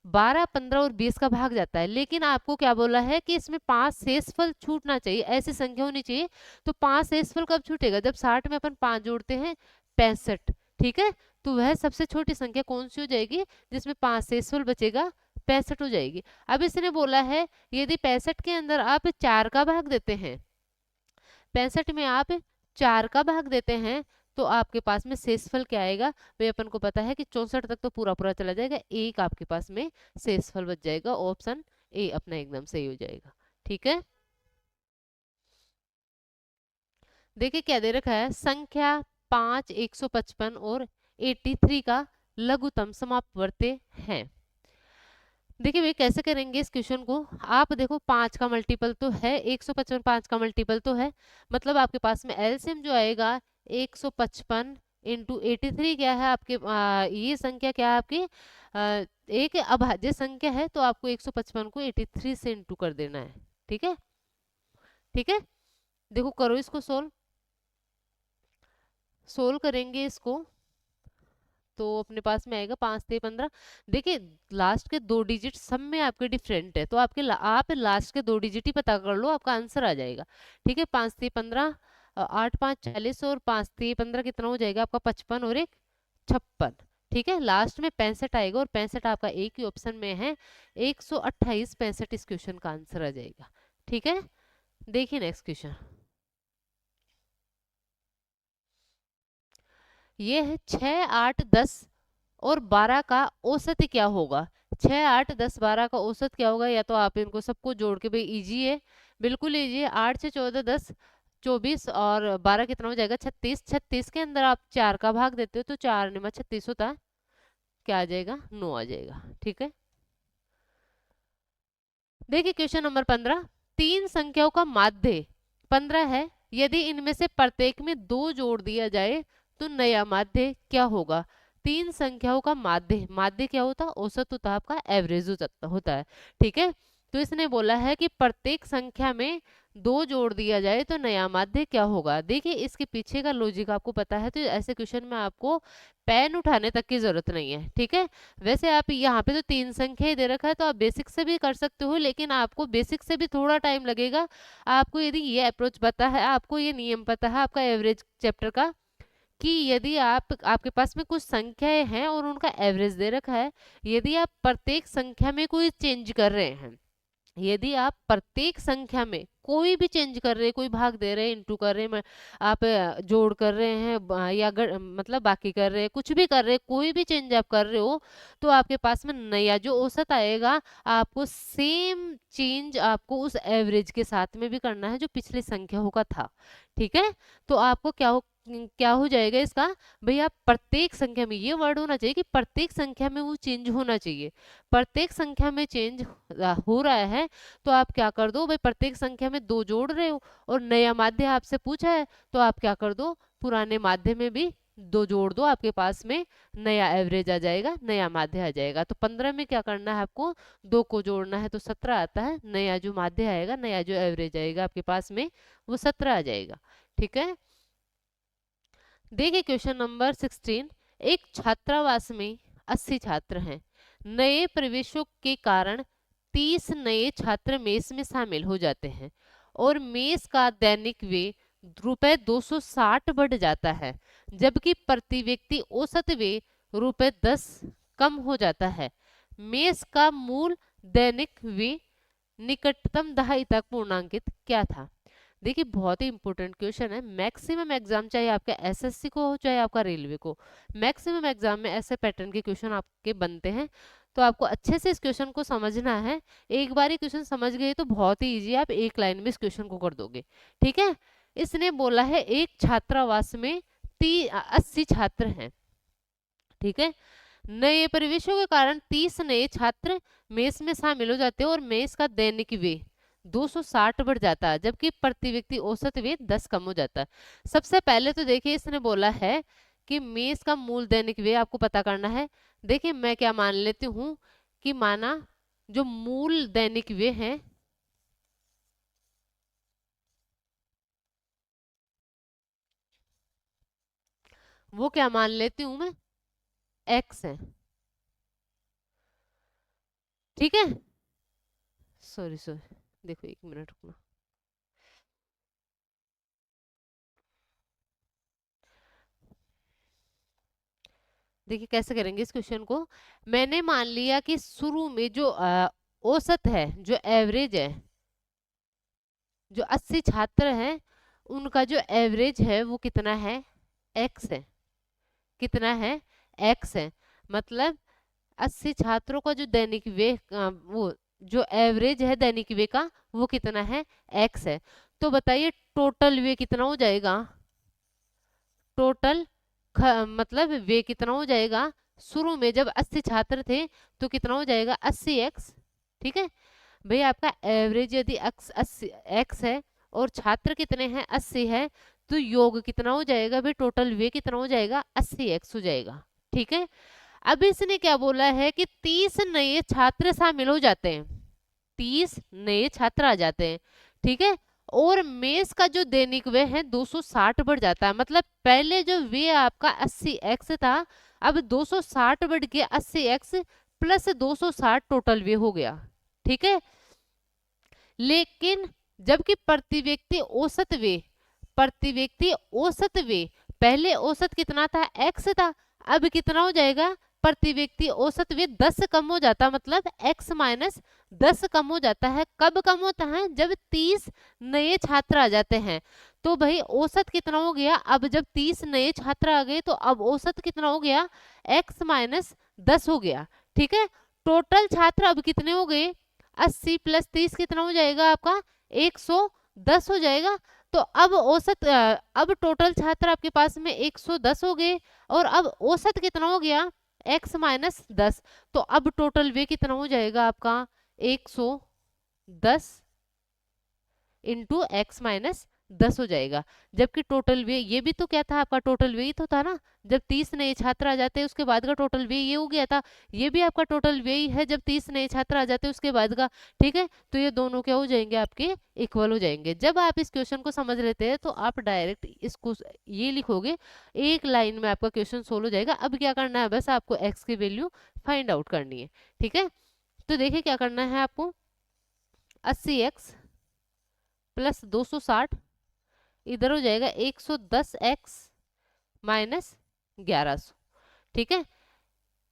12 15 और 20 का भाग जाता है, लेकिन आपको क्या बोला है कि इसमें 5 शेषफल छूटना चाहिए, ऐसी संख्या होनी चाहिए। तो 5 शेषफल कब छूटेगा, जब 60 में अपन 5 जोड़ते हैं 65। ठीक है, तो वह सबसे छोटी संख्या कौन सी हो जाएगी जिसमें 5 शेषफल बचेगा, 65 हो जाएगी। अब इसने बोला है यदि 65 के अंदर आप 4 का भाग देते हैं, 65 में आप 4 का भाग देते हैं, तो आपके पास में शेषफल क्या आएगा भाई, अपन को पता है कि 64 तक तो पूरा पूरा चला जाएगा, एक आपके पास में शेषफल बच जाएगा। ऑप्शन ए अपना एकदम सही हो जाएगा। ठीक है, देखिए क्या दे रखा है, संख्या 5, 155 और 83 का लघुत्तम समापवर्ती है। देखिए भाई कैसे करेंगे इस क्वेश्चन को, आप देखो 5 का मल्टीपल तो है 155, 5 का मल्टीपल तो है, मतलब आपके पास में एलसीएम जो आएगा 155 इंटू 83 क्या है आपके, ये संख्या क्या है आपकी, एक अभाज्य संख्या है, तो आपको 155 को 83 से इंटू कर देना है। ठीक है, ठीक है, देखो करो इसको सोल्व, सोल्व करेंगे इसको तो अपने पास में आएगा 5 से 15। देखिए लास्ट के 2 डिजिट सब में आपके डिफरेंट है, तो आप लास्ट के 2 डिजिट ही पता कर लो, आपका आंसर आ जाएगा। ठीक है, 5 से 15, 8 5 40 और 5 से 15 कितना हो जाएगा आपका 55 और एक 56। ठीक है, लास्ट में 65 आएगा और 65 आपका एक ही ऑप्शन में है, 128 65 इस क्वेश्चन का आंसर आ जाएगा। ठीक है, देखिए नेक्स्ट क्वेश्चन, ये है 6 8 10 और 12 का औसत क्या होगा। 6 8 10 12 का औसत क्या होगा, या तो आप इनको सबको जोड़ के, भाई इजी है, बिल्कुल इजी है, 8 से 14 10 24 और 12 कितना हो जाएगा 36। 36 के अंदर आप 4 का भाग देते हो तो 4 निमा 36 होता है, क्या आ जाएगा 9 आ जाएगा। ठीक है, देखिए क्वेश्चन नंबर 15, तीन संख्याओं का माध्य 15 है, यदि इनमें से प्रत्येक में 2 जोड़ दिया जाए तो नया माध्य क्या होगा। तीन संख्याओं का माध्य, माध्य क्या होता है, औसत होता है आपका, एवरेज होता है। ठीक है, तो इसने बोला है कि प्रत्येक संख्या में 2 जोड़ दिया जाए तो नया माध्य क्या होगा। देखिए इसके पीछे का लॉजिक आपको पता है, तो ऐसे क्वेश्चन में आपको पेन उठाने तक की जरूरत नहीं है। ठीक है, वैसे आप यहाँ पे तो 3 संख्या ही दे रखा है, तो आप बेसिक से भी कर सकते हो, लेकिन आपको बेसिक से भी थोड़ा टाइम लगेगा। आपको यदि ये अप्रोच पता है, आपको ये नियम पता है आपका एवरेज चैप्टर का, कि यदि आपके पास में कुछ संख्याएं हैं और उनका एवरेज दे रखा है, यदि आप प्रत्येक संख्या में कोई चेंज कर रहे हैं, यदि आप प्रत्येक संख्या में कोई भी चेंज कर रहे हैं, कोई भाग दे रहे हैं, इंटू कर रहे हैं, आप जोड़ कर रहे हैं, या मतलब बाकी कर रहे हैं, कुछ भी कर रहे हैं, कोई भी चेंज आप कर रहे हो, तो आपके पास में नया जो औसत आएगा, आपको सेम चेंज आपको उस एवरेज के साथ में भी करना है जो पिछली संख्याओं का था। ठीक है, तो आपको क्या हो जाएगा इसका, भाई आप प्रत्येक संख्या में, ये वर्ड होना चाहिए कि प्रत्येक संख्या में वो चेंज होना चाहिए, प्रत्येक संख्या में चेंज हो रहा है, तो आप क्या कर दो भाई, प्रत्येक संख्या में 2 जोड़ रहे हो और नया माध्य आपसे पूछा है, तो आप क्या कर दो, पुराने माध्य में भी 2 जोड़ दो, आपके पास में नया एवरेज आ जाएगा, नया माध्य आ जाएगा। तो 15 में क्या करना है आपको, 2 को जोड़ना है तो 17 आता है, नया जो माध्य आएगा, नया जो एवरेज आएगा आपके पास में वो 17 आ जाएगा। ठीक है, देखिए क्वेश्चन नंबर 16, एक छात्रावास में 80 छात्र हैं, नए प्रवेशों के कारण 30 नए छात्र मेस में शामिल हो जाते हैं और मेस का दैनिक व्यय रुपए 260 बढ़ जाता है, जबकि प्रति व्यक्ति औसत व्यय रुपए 10 कम हो जाता है। मेस का मूल दैनिक व्यय निकटतम दहाई तक पूर्णांकित क्या था। देखिए बहुत ही इंपॉर्टेंट क्वेश्चन है, मैक्सिमम एग्जाम चाहे आपका एसएससी को हो चाहे आपका रेलवे को, मैक्सिमम एग्जाम में ऐसे पैटर्न के क्वेश्चन आपके बनते हैं, तो आपको अच्छे से इस क्वेश्चन को समझना है। एक बार ये क्वेश्चन समझ गए तो बहुत ही इजी, आप एक लाइन में इस क्वेश्चन को कर दोगे। ठीक है, इसने बोला है एक छात्रावास में 80 छात्र हैं, ठीक है, नए प्रवेशों के कारण 30 नए छात्र मेस में शामिल हो जाते हैं और मेस का दैनिक व्यय 260 बढ़ जाता है, जबकि प्रति व्यक्ति औसत व्यय 10 कम हो जाता है। सबसे पहले तो देखिए इसने बोला है कि मेस का मूल दैनिक व्यय आपको पता करना है। देखिए मैं क्या मान लेती हूँ कि माना जो मूल दैनिक व्यय है वो क्या मान लेती हूँ मैं, एक्स है। ठीक है, सॉरी सॉरी, देखो एक मिनट रुकना, देखिए कैसे करेंगे इस क्वेश्चन को। मैंने मान लिया कि शुरू में जो औसत है, जो एवरेज है, जो 80 छात्र हैं उनका जो एवरेज है वो कितना है, एक्स है। कितना है, एक्स है। मतलब 80 छात्रों का जो दैनिक व्यय वो जो एवरेज है दैनिक व्यय का वो कितना है, एक्स है। तो बताइए टोटल व्यय कितना हो जाएगा, टोटल मतलब व्यय कितना हो जाएगा। शुरू में जब 80 छात्र थे तो कितना हो जाएगा, 80x। ठीक है भाई, आपका एवरेज यदि एक्स 80 एक्स है और छात्र कितने हैं, 80 है, तो योग कितना हो जाएगा भाई, टोटल व्यय कितना हो जाएगा, 80x हो जाएगा। ठीक है, अब इसने क्या बोला है कि 30 नए छात्र शामिल हो जाते हैं, 30 नए छात्र आ जाते हैं। ठीक है, और मेस का जो दैनिक व्यय है 260 बढ़ जाता है। मतलब पहले जो व्यय आपका 80x था, अब 260 बढ़ के 80x प्लस 260 टोटल व्यय हो गया। ठीक है, लेकिन जबकि प्रति व्यक्ति औसत व्यय, प्रति व्यक्ति औसत व्यय, पहले औसत कितना था, x था, अब कितना हो जाएगा, प्रति व्यक्ति औसत व्यय 10 कम हो जाता, मतलब x माइनस 10 कम हो जाता है। कब कम होता है, जब 30 नए छात्र आ जाते हैं। तो भाई औसत कितना हो गया, अब जब 30 नए छात्र आ गए तो अब औसत कितना हो गया, x माइनस 10 हो गया। ठीक है, टोटल छात्र अब कितने हो गए, 80 प्लस 30 कितना हो जाएगा आपका, 110 हो जाएगा। तो अब औसत अब टोटल छात्र आपके पास में 110 हो गए और अब औसत कितना हो गया, x माइनस 10। तो अब टोटल वे कितना हो जाएगा आपका, 110 इंटू एक्स माइनस 10 हो जाएगा। जबकि टोटल वे ये भी तो क्या था आपका, टोटल वे ही तो था ना, जब 30 नए छात्र आ जाते हैं उसके बाद का टोटल वे ये हो गया था। ये भी आपका टोटल वे ही है जब 30 नए छात्र आ जाते हैं उसके बाद का। ठीक है, तो ये दोनों क्या हो जाएंगे, आपके इक्वल हो जाएंगे। जब आप इस क्वेश्चन को समझ लेते हैं तो आप डायरेक्ट इसको ये लिखोगे, एक लाइन में आपका क्वेश्चन सोल्व हो जाएगा। अब क्या करना है, बस आपको एक्स की वैल्यू फाइंड आउट करनी है। ठीक है, तो देखिए क्या करना है आपको, 80x प्लस 260 इधर हो जाएगा 110x माइनस 1100। ठीक है,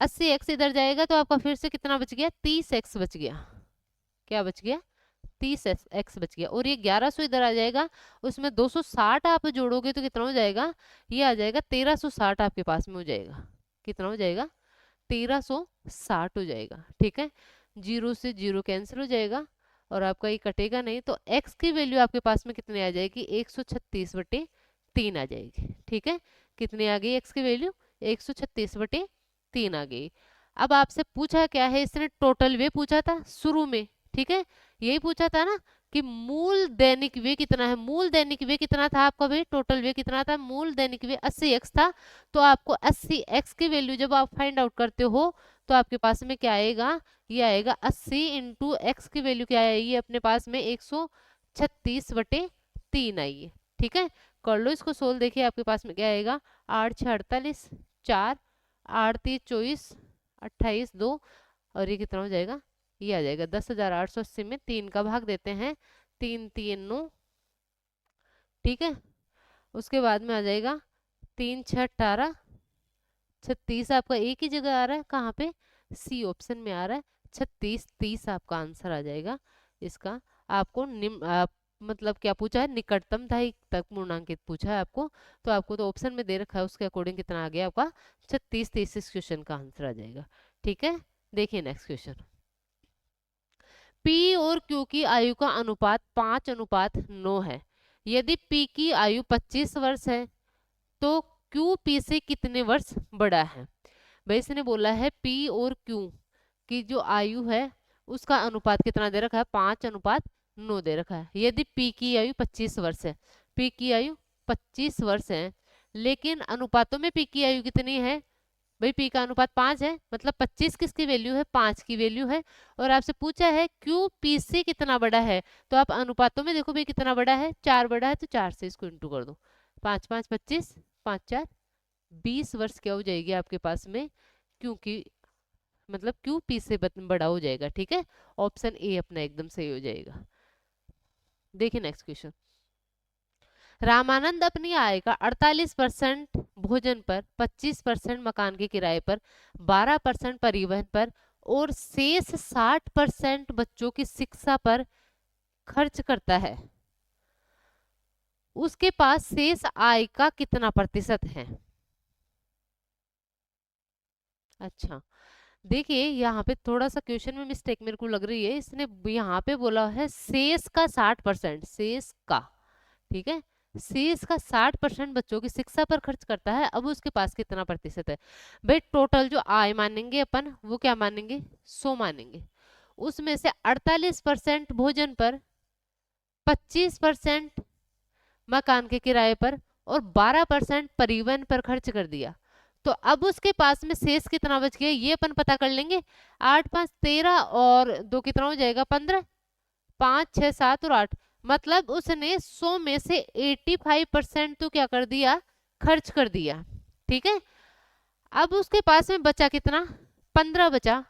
80x इधर जाएगा तो आपका फिर से कितना बच गया, 30x बच गया। क्या बच गया, 30x बच गया। और ये 1100 इधर आ जाएगा, उसमें 260 आप जोड़ोगे तो कितना हो जाएगा, ये आ जाएगा 1360 आपके पास में हो जाएगा। कितना हो जाएगा, 1360 हो जाएगा। ठीक है, जीरो से जीरो कैंसिल हो जाएगा और आपका ये कटेगा नहीं, तो x की वैल्यू आपके पास में कितनी आ जाएगी, 136/3 आ जाएगी। ठीक है, कितनी आ गई x की वैल्यू, 136/3 आ गई। अब आपसे पूछा क्या है, इसने टोटल वे पूछा था शुरू में। ठीक है, यही पूछा था ना कि मूल दैनिक वे कितना है। मूल दैनिक वे कितना था आपका भाई, टोटल वे कितना था, मूल दैनिक वे 80x था। तो आपको 80x की वैल्यू जब आप फाइंड आउट करते हो तो आपके पास में क्या आएगा, ये आएगा 80 इंटू एक्स की वैल्यू क्या आएगी अपने पास में, 136/3 आई है। ठीक है, कर लो इसको सोल्व, देखिए आपके पास में क्या आएगा, 8×6 = 48, 4, 8×3 = 24, 28, 2 और ये कितना हो जाएगा, ये आ जाएगा 10,880 में 3 का भाग देते हैं, 3×3 = 9। ठीक है, उसके बाद में आ जाएगा 3×6 = 18, 36 आपका एक ही जगह आ रहा है, कहाँ पे, सी ऑप्शन में आ रहा है, 36, 30 आपका आंसर आ जाएगा इसका। आपको मतलब क्या पूछा है, निकटतम दहाई तक पूर्णांकित पूछा है आपको, तो आपको तो ऑप्शन में दे रखा है, उसके अकॉर्डिंग कितना आ गया आपका, 36, 30 इस क्वेश्चन का आंसर आ जाएगा। ठीक है, देखिए नेक्स्ट क्वेश्चन, पी और क्यू की आयु का अनुपात 5:9 है। यदि पी की आयु 25 वर्ष है तो क्यू पी से कितने वर्ष बड़ा है। भाई इसने बोला है पी और क्यू की जो आयु है उसका अनुपात कितना दे रखा है, 5:9 दे रखा है। यदि पी की आयु 25 वर्ष है, पी की आयु 25 वर्ष है, लेकिन अनुपातों में पी की आयु कितनी है, भाई पी का अनुपात 5 है, मतलब 25 किसकी वैल्यू है, 5 की वैल्यू है। और आपसे पूछा है क्यू पी से कितना बड़ा है, तो आप अनुपातों में देखो भाई कितना बड़ा है, 4 बड़ा है, तो 4 से इसको इंटू कर दो, 5×5 = 25, 5×4 = 20 वर्ष क्या हो जाएगी आपके पास में, क्योंकि मतलब क्यू पी से बड़ा हो जाएगा। ठीक है, ऑप्शन ए अपना एकदम सही हो जाएगा। देखिए नेक्स्ट क्वेश्चन, रामानंद अपनी आय का 48% भोजन पर, 25% मकान के किराए पर, 12% परिवहन पर और शेष 60% बच्चों की शिक्षा पर खर्च करता है। उसके पास शेष आय का कितना प्रतिशत है? अच्छा, देखिए यहाँ पे थोड़ा सा क्वेश्चन में मिस्टेक मेरे को लग रही है। इसने यहाँ पे बोला है शेष का 60%, शेष का, ठीक है, शेष का 60% बच्चों की शिक्षा पर खर्च करता है। अब उसके पास कितना प्रतिशत है? भाई टोटल जो आय मानेंगे अपन वो क्या मानेंगे? 100 मानेंगे। उसमें से 48% भोजन पर, 25% मकान के किराए पर और 12% परिवहन पर खर्च कर दिया। तो अब उसके पास में शेष कितना बच गया ये अपन पता कर लेंगे। 8 5 13 और 2 कितना हो जाएगा? 15, 5 6 7 और 8, मतलब उसने 100 में से 85% तो क्या कर दिया? खर्च कर दिया। ठीक है, अब उसके पास में बचा कितना? 15 बचा।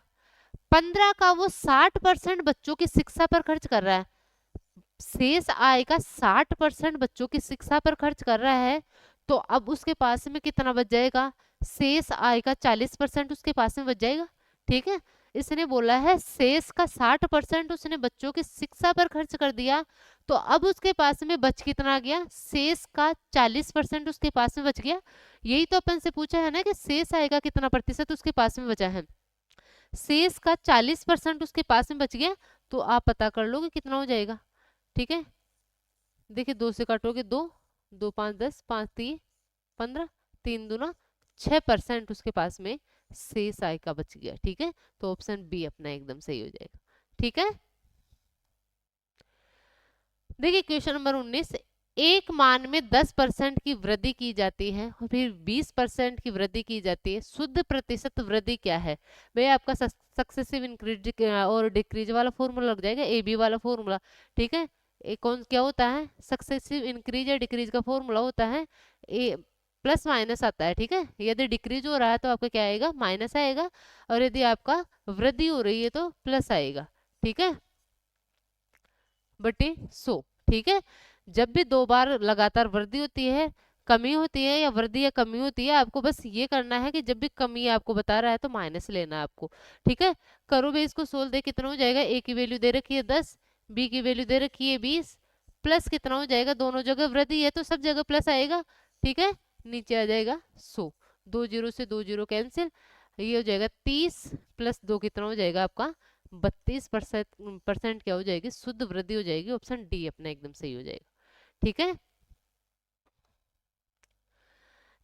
15 का वो 60% बच्चों की शिक्षा पर खर्च कर रहा है। शेष आय का 60% बच्चों की शिक्षा पर खर्च कर रहा है। तो अब उसके पास में कितना बच जाएगा? शेष आय का 40% उसके पास में बच जाएगा। ठीक है, इसने बोला है शेष का 60% उसने बच्चों की शिक्षा पर खर्च कर दिया। तो अब उसके पास में बच कितना आ गया? शेष का 40% उसके पास में बच गया। यही तो अपन से पूछा है ना कि शेष आय का कितना प्रतिशत उसके पास में बचा है। शेष का 40% उसके पास में बच गया। तो आप पता कर लो कि कितना हो जाएगा। ठीक है, देखिए 2 से काटोगे 2, 2 5 10, 5 3 15, 3 दूना 6% उसके पास में शेष आय का बच गया। ठीक है, तो ऑप्शन बी अपना एकदम सही हो जाएगा। ठीक है, देखिए क्वेश्चन नंबर 19, एक मान में 10% की वृद्धि की जाती है और फिर 20% की वृद्धि की जाती है, शुद्ध प्रतिशत वृद्धि क्या है? भैया आपका सक्सेसिव इंक्रीज और डिक्रीज वाला फॉर्मूला लग जाएगा, ए बी वाला फॉर्मूला। ठीक है, एक कौन क्या होता है? सक्सेसिव इंक्रीज या डिक्रीज का फॉर्मूला होता है ए प्लस माइनस आता है। ठीक है, यदि डिक्रीज हो रहा है तो आपका क्या आएगा? माइनस आएगा, और यदि आपका वृद्धि हो रही है तो प्लस आएगा। ठीक है, बटे 100। ठीक है, जब भी 2 बार लगातार वृद्धि होती है, कमी होती है या वृद्धि या कमी होती है, आपको बस ये करना है कि जब भी कमी आपको बता रहा है तो माइनस लेना है आपको। ठीक है, करो भाई इसको सोल्व, दे कितना हो जाएगा? ए की वैल्यू दे रखी है 10, बी की वैल्यू दे रखी है 20, प्लस कितना हो जाएगा? दोनों जगह वृद्धि है तो सब जगह प्लस आएगा। ठीक है, नीचे आ जाएगा 100, 2 जीरो से 2 जीरो कैंसिल, ये हो जाएगा 30 प्लस 2 कितना हो जाएगा आपका? 32% क्या हो जाएगी? शुद्ध वृद्धि हो जाएगी। ऑप्शन डी अपना एकदम सही हो जाएगा। ठीक है,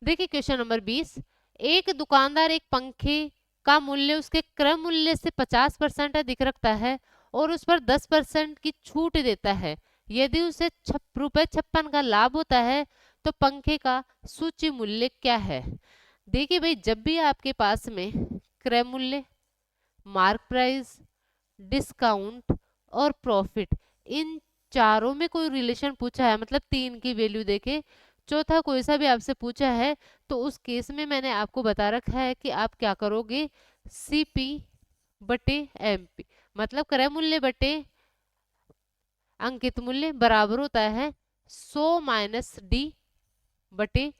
देखिए क्वेश्चन नंबर 20, एक दुकानदार एक पंखे का मूल्य उसके क्रय मूल्य से 50% अधिक रखता है और उस पर 10% की छूट देता है। यदि उसे ₹56 का लाभ होता है तो पंखे का सूची मूल्य क्या है? देखिए भाई, जब भी आपके पास में क्रय मूल्य, मार्क प्राइस, डिस्काउंट और प्रॉफिट, इन चारों में कोई रिलेशन पूछा है, मतलब 3 की वैल्यू देके चौथा कोई सा भी आपसे पूछा है, तो उस केस में मैंने आपको बता रखा है कि आप क्या करोगे? सीपी बटे एमपी, मतलब क्रय मूल्य बटे अंकित मूल्य बराबर होता है 100 माइनस डी बटे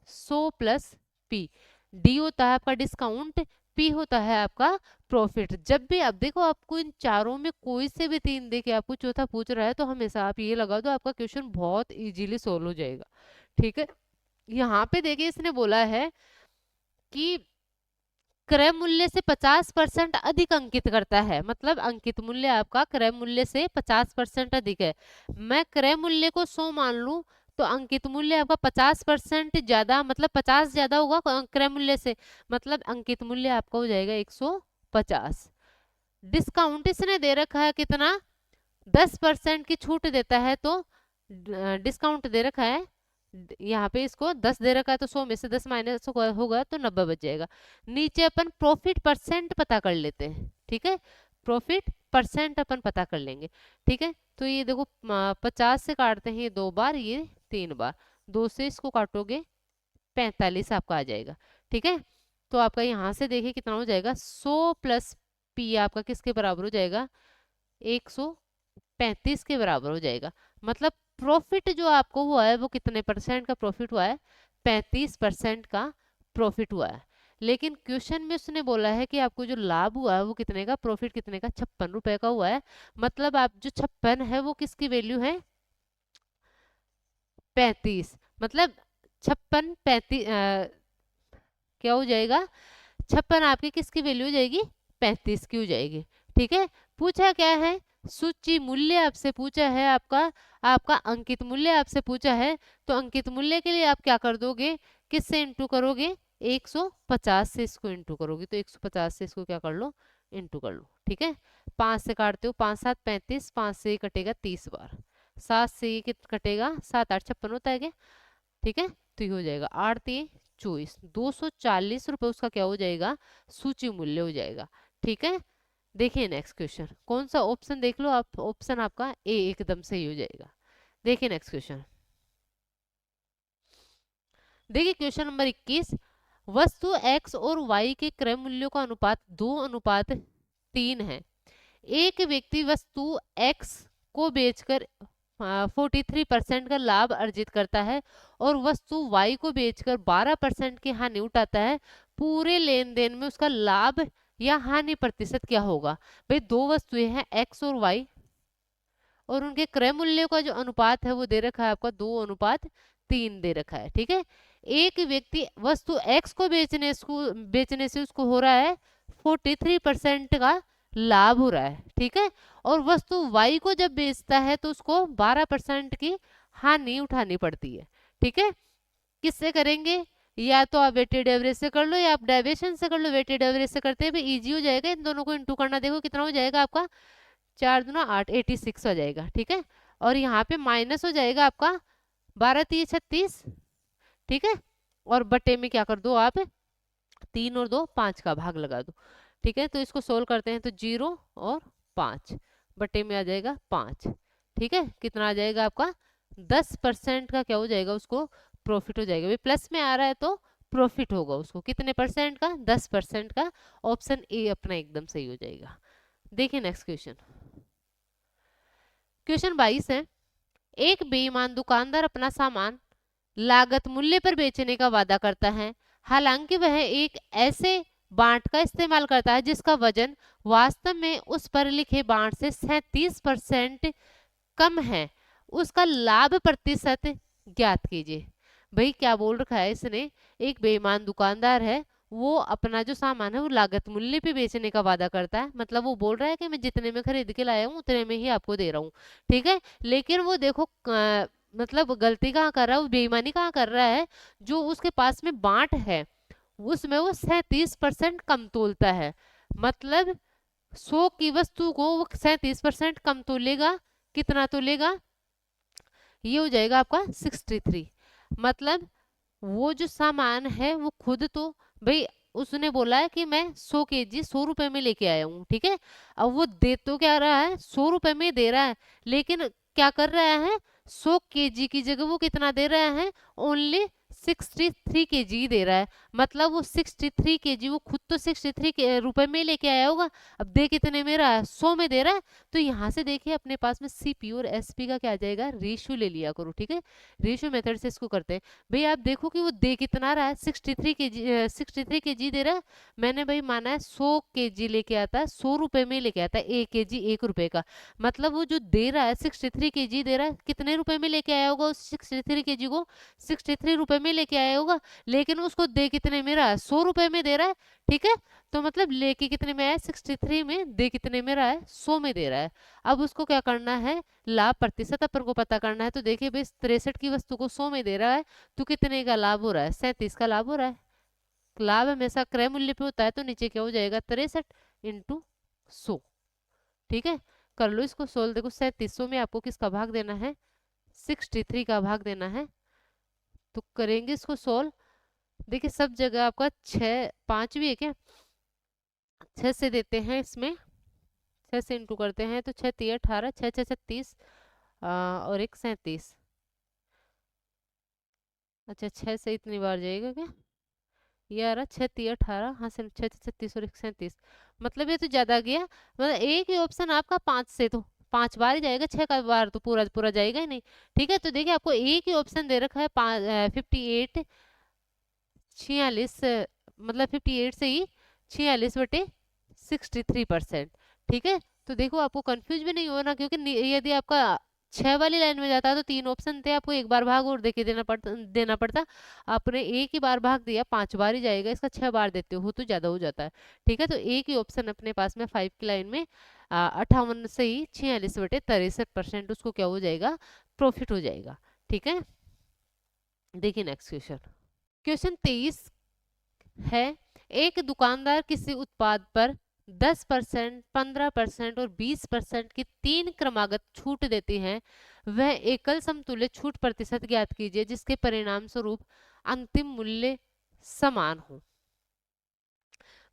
100 प्लस पी। डी होता है आपका डिस्काउंट, पी होता है आपका प्रॉफिट। जब भी आप देखो आपको इन चारों में कोई से भी 3 देके आपको चौथा पूछ रहा है तो हमेशा आप ये लगा दो, आपका क्वेश्चन बहुत इजीली सोल्व हो जाएगा। ठीक है, यहाँ पे देखिए इसने बोला है कि क्रय मूल्य से 50% अधिक अंकित करता है, मतलब अंकित मूल्य आपका क्रय मूल्य से 50% अधिक है। मैं क्रय मूल्य को 100 मान लूं तो अंकित मूल्य आपका 50% ज्यादा, मतलब 50 ज्यादा होगा क्रय मूल्य से, मतलब अंकित मूल्य आपका हो जाएगा 150। डिस्काउंट इसने दे रखा है कितना? 10% की छूट देता है, तो डिस्काउंट दे रखा है यहाँ पे, इसको 10 दे रखा है तो 100 में से 10 माइनस होगा तो 90 बच जाएगा। नीचे अपन प्रॉफिट परसेंट पता कर लेते हैं। ठीक है, प्रॉफिट परसेंट अपन पता कर लेंगे। ठीक है, तो ये देखो 50 से काटते हैं ये 2 बार, ये 3 बार, 2 से इसको काटोगे 45 आपका आ जाएगा। ठीक है, तो आपका यहाँ से देखिए कितना हो जाएगा? 100 प्लस पी आपका किसके बराबर हो जाएगा? 135 के बराबर हो जाएगा। मतलब प्रॉफिट जो आपको हुआ है वो कितने परसेंट का प्रॉफिट हुआ है, 35% का प्रॉफिट हुआ है। लेकिन क्वेश्चन में उसने बोला है कि आपको जो लाभ हुआ है वो कितने का, प्रॉफिट कितने का, 56 रुपए का हुआ है। मतलब आप जो 56 है वो किसकी वैल्यू है, 35। मतलब 56 35 क्या हो जाएगा, 56 आपकी किसकी वैल्यू हो जाएगी, 35 की हो जाएगी। ठीक है, पूछा क्या है, सूची मूल्य आपसे पूछा है, आपका आपका अंकित मूल्य आपसे पूछा है। तो अंकित मूल्य के लिए आप क्या कर दोगे, किससे इंटू करोगे, 150 से इसको इंटू करोगे। तो 150 से इसको क्या कर लो, इंटू कर लो। ठीक है, 5 से काटते हो, 5 7 35, 5 से ये कटेगा 30 बार, 7 से ये कटेगा 7 8 56 होता है क्या। ठीक है, तो ये हो जाएगा 8 3 24, 240 रुपए उसका क्या हो जाएगा, सूची मूल्य हो जाएगा। ठीक है, देखिए नेक्स्ट क्वेश्चन, कौन सा ऑप्शन देख लो आप, ऑप्शन आपका ए एकदम सही हो जाएगा। देखिए नेक्स्ट क्वेश्चन, देखिए क्वेश्चन नंबर 21, वस्तु x और y के क्रय मूल्यों का अनुपात 2:3 है। एक व्यक्ति वस्तु x को बेचकर 43% का लाभ अर्जित करता है और वस्तु y को बेचकर 12% की हानि उठाता है। पूरे लेन देन में उसका लाभ या हानि प्रतिशत क्या होगा। भाई दो वस्तुएं हैं x और y, और उनके क्रय मूल्य का जो अनुपात है वो दे रखा है आपका 2:3 दे रखा है। ठीक है, एक व्यक्ति वस्तु x को बेचने से उसको हो रहा है 43% का लाभ हो रहा है। ठीक है, और वस्तु y को जब बेचता है तो उसको 12% की हानि उठानी पड़ती है। ठीक है, किससे करेंगे, या तो आप वेटेड एवरेज से कर लो या आप डेविएशन से कर लो। वेटेड एवरेज से करते हैं इजी हो जाएगा, इन दोनों को इंटू करना, देखो कितना हो जाएगा आपका, 4 दूना 8, 86 हो जाएगा। ठीक है, और यहाँ पे माइनस हो जाएगा आपका 12 3 36। ठीक है, और बटे में क्या कर दो आप, 3 और 2 5 का भाग लगा दो। ठीक है, तो इसको सोल्व करते हैं तो 0 और 5 बटे में आ जाएगा 5। ठीक है, कितना आ जाएगा आपका, 10% का क्या हो जाएगा, उसको प्रॉफिट हो जाएगा। प्लस में आ रहा है तो प्रॉफिट होगा उसको कितने परसेंट का, 10% का। ऑप्शन ए अपना एकदम सही हो जाएगा। देखिए नेक्स्ट क्वेश्चन, क्वेश्चन 22 है, एक बेईमान दुकानदार अपना सामान लागत मूल्य पर बेचने का वादा करता है, हालांकि वह एक ऐसे बांट का इस्तेमाल करता है जिसका वजन वास्तव में उस पर लिखे बांट से 37% कम है। उसका लाभ प्रतिशत ज्ञात कीजिए। भाई क्या बोल रखा है इसने, एक बेईमान दुकानदार है, वो अपना जो सामान है वो लागत मूल्य पे बेचने का वादा करता है। मतलब वो बोल रहा है कि मैं जितने में खरीद के लाया हूँ उतने में ही आपको दे रहा हूँ। ठीक है, लेकिन वो देखो मतलब गलती कहाँ कर रहा है, वो बेईमानी कहाँ कर रहा है, जो उसके पास में बांट है उसमें वो 37% कम तोलता है। मतलब 100 की वस्तु को वो 37% कम तोलेगा। कितना तोलेगा, ये हो जाएगा आपका 63। मतलब वो जो सामान है वो खुद तो, भाई उसने बोला है कि मैं 100 kg 100 रुपए में लेके आया हूँ। ठीक है, अब वो दे तो क्या रहा है, 100 रुपए में दे रहा है, लेकिन क्या कर रहा है, 100 kg की जगह वो कितना दे रहा है, ओनली 63 kg दे रहा है। मतलब वो 63 kg वो खुद तो 63 रुपए में लेके आया होगा, अब दे कितने में रहा है, 100 में दे रहा है। तो यहाँ से देखिए अपने पास में सीपी और एसपी का क्या आ जाएगा, रेशियो ले लिया करो। ठीक है, रेशियो मेथड से इसको करते हैं। भाई आप देखो कि वो दे कितना रहा है, 63 kg दे रहा है। मैंने भाई माना है 100 kg लेके आता है, 100 रुपए में लेके आता है, 1 kg 1 रुपए का। मतलब वो जो दे रहा है 63 kg दे रहा है, कितने रुपए में लेके आया होगा उस 63 kg को, 63 रुपए में लेके आया होगा, लेकिन उसको दे कितने में रहा है, 100 रुपए में दे रहा है। ठीक है, तो मतलब लेके कितने में आया, 63 में, दे कितने में रहा है, 100 में दे रहा है। अब उसको क्या करना है, लाभ प्रतिशत अपन को पता करना है। तो देखिए भाई 63 की वस्तु को 100 में दे रहा है तो कितने का लाभ हो रहा है, 37 का लाभ हो रहा है। लाभ हमेशा क्रय मूल्य पे होता है, तो नीचे क्या हो जाएगा, 63 इंटू 100। ठीक है, कर लो इसको सोल्व। देखो 3700 में आपको किसका भाग देना है, 63 का भाग देना है। तो करेंगे इसको सोल्व। देखिए सब जगह आपका 6 5 भी है क्या, 6 से देते हैं इसमें, 6 से इंटू करते हैं तो 6 3 18, 6 6 36 और 1 37। अच्छा 6 से इतनी बार जाएगा क्या, ये आ रहा 6 3 18, हाँ से 6 36 और 1 37। मतलब ये तो ज्यादा गया, मतलब एक ही ऑप्शन आपका 5 से, तो 5 बार ही जाएगा, 6 का बार तो पूरा पूरा जाएगा ही नहीं। ठीक है, तो देखिए आपको एक ही ऑप्शन दे रखा है 58 46, मतलब 58 से ही 46/63%। ठीक है, तो देखो आपको कंफ्यूज भी नहीं होना, क्योंकि यदि आपका 6 वाली लाइन में जाता तो 3 ऑप्शन थे, आपको एक बार भाग और देके देना पड़ता। आपने एक ही बार भाग दिया, 5 बार ही जाएगा, इसका 6 बार देते हो तो ज्यादा हो जाता है। ठीक है, तो एक ही ऑप्शन अपने पास में 5 की लाइन में 58 से ही 46/63% उसको क्या हो जाएगा, प्रॉफिट हो जाएगा। ठीक है, देखिए नेक्स्ट क्वेश्चन। क्वेश्चन 23 है, एक दुकानदार किसी उत्पाद पर 10%, 15% और 20% की 3 क्रमागत छूट देती है। वह एकल समतुल्य छूट प्रतिशत ज्ञात कीजिए जिसके परिणाम स्वरूप अंतिम मूल्य समान हो।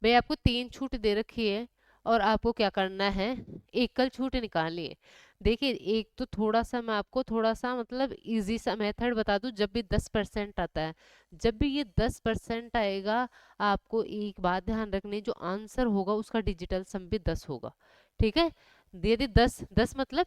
भाई आपको 3 छूट दे रखी है और आपको क्या करना है, एकल छूट निकालनी है। देखिए एक तो थोड़ा सा मैं आपको थोड़ा सा मतलब इजी सा मेथड बता दूं, जब भी 10% आता है, जब भी ये 10% आएगा, आपको एक बात ध्यान रखनी, जो आंसर होगा उसका डिजिटल सम भी 10 होगा। ठीक है, यदि 10 मतलब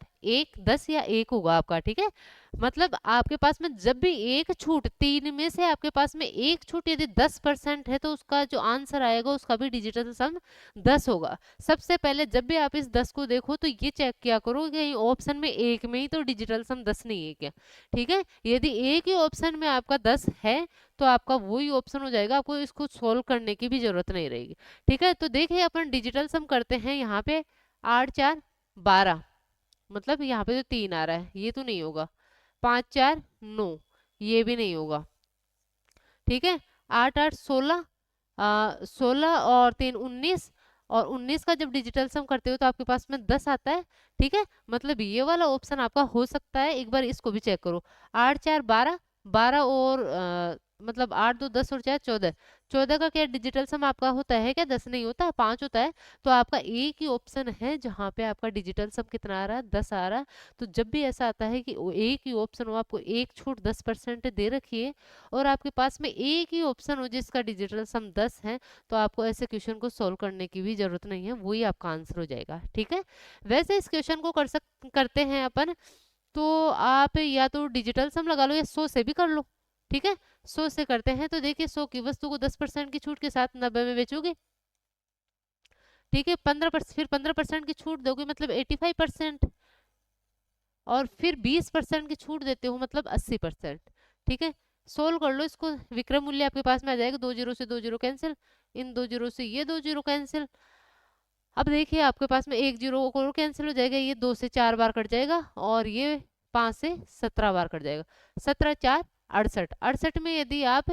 10 या 1 होगा आपका। ठीक है, मतलब आपके पास में जब भी एक छूट, 3 में से आपके पास में एक छूट यदि 10% है, तो उसका जो आंसर आएगा उसका भी डिजिटल सम 10 होगा। सबसे पहले जब भी आप इस 10 को देखो तो ये चेक किया करो कि ऑप्शन में एक में ही तो डिजिटल सम 10 नहीं है क्या। ठीक है, यदि एक ही ऑप्शन में आपका 10 है तो आपका वही ऑप्शन हो जाएगा, आपको इसको सोल्व करने की भी जरूरत नहीं रहेगी। ठीक है, तो देखिए अपन डिजिटल सम करते हैं। यहाँ पे 8 4 12, मतलब यहाँ पे तो 3 आ रहा है, ये तो नहीं होगा। 5 4 9, ये भी नहीं होगा। ठीक है, 8 8 16, 16 और 3 19, और 19 का जब डिजिटल सम करते हो तो आपके पास में 10 आता है। ठीक है, मतलब ये वाला ऑप्शन आपका हो सकता है, एक बार इसको भी चेक करो। 8 4 12, 12 और मतलब 8 2 10 और 4 14, 14 का क्या डिजिटल सम आपका होता है क्या, 10 नहीं होता, 5 होता है। तो आपका एक ही ऑप्शन है जहाँ पे आपका डिजिटल सम कितना आ रहा है, 10 आ रहा है। तो जब भी ऐसा आता है कि एक ही ऑप्शन हो, आपको एक छूट 10% दे रखी है और आपके पास में एक ही ऑप्शन हो जिसका डिजिटल सम 10 है, तो आपको ऐसे क्वेश्चन को सॉल्व करने की भी जरूरत नहीं है, वही आपका आंसर हो जाएगा। ठीक है, वैसे इस क्वेश्चन को करते हैं अपन, तो आप या तो डिजिटल सम लगा लो या 100 से भी कर लो। ठीक है, 100 से करते हैं तो देखिए 100 की वस्तु को 10% की छूट के साथ 90 में बेचोगे। ठीक है, 15%, फिर 15% की छूट दोगे मतलब 85%, और फिर 20% की छूट देते हो मतलब 80%। ठीक है, सोल्व कर लो इसको, विक्रम मूल्य आपके पास में आ जाएगा। 2 जीरो से 2 जीरो कैंसिल, इन 2 जीरो से ये 2 जीरो कैंसिल। अब देखिए आपके पास में 1 जीरो और कैंसिल हो जाएगा, ये 2 से 4 बार कट जाएगा और ये 5 से 17 बार कट जाएगा। 17 4 68, 68 में यदि आप,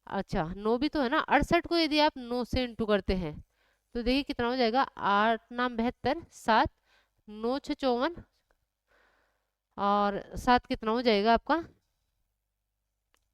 अच्छा 9 भी तो है ना, 68 को यदि आप 9 से इंटू करते हैं तो देखिए कितना हो जाएगा, 8 9 72, 7 9 6 54, और 7 कितना हो जाएगा आपका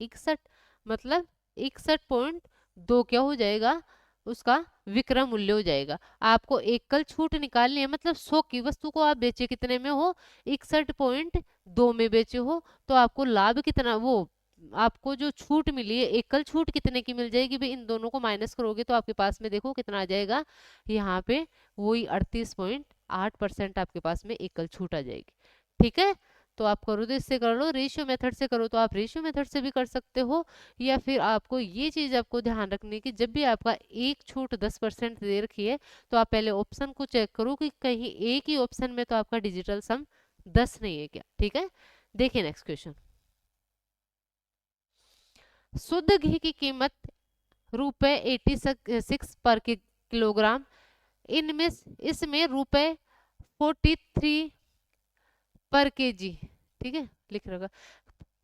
61, मतलब 61.2 क्या हो जाएगा, उसका विक्रय मूल्य हो जाएगा। आपको एकल छूट निकालनी है, मतलब 100 की वस्तु को आप बेचे कितने में हो, 61.2 में बेचे हो, तो आपको लाभ कितना, वो आपको जो छूट मिली है एकल छूट कितने की मिल जाएगी भाई, इन दोनों को माइनस करोगे तो आपके पास में देखो कितना आ जाएगा, यहाँ पे वही 38.8% आपके पास में एकल छूट आ जाएगी। ठीक है, तो आप करो तो इससे कर लो, रेशियो मेथड से करो तो आप रेशियो मेथड से भी कर सकते हो, या फिर आपको ये चीज आपको ध्यान रखनी है कि जब भी आपका एक छूट 10% दे रखी है तो आप पहले ऑप्शन को चेक करो कि कहीं एक ही ऑप्शन में तो आपका डिजिटल सम 10 नहीं है क्या। ठीक है, देखिए नेक्स्ट क्वेश्चन। शुद्ध घी की कीमत रुपए 86 पर किलोग्राम, इनमें इसमें रुपए 43 पर केजी, ठीक है लिख रखा,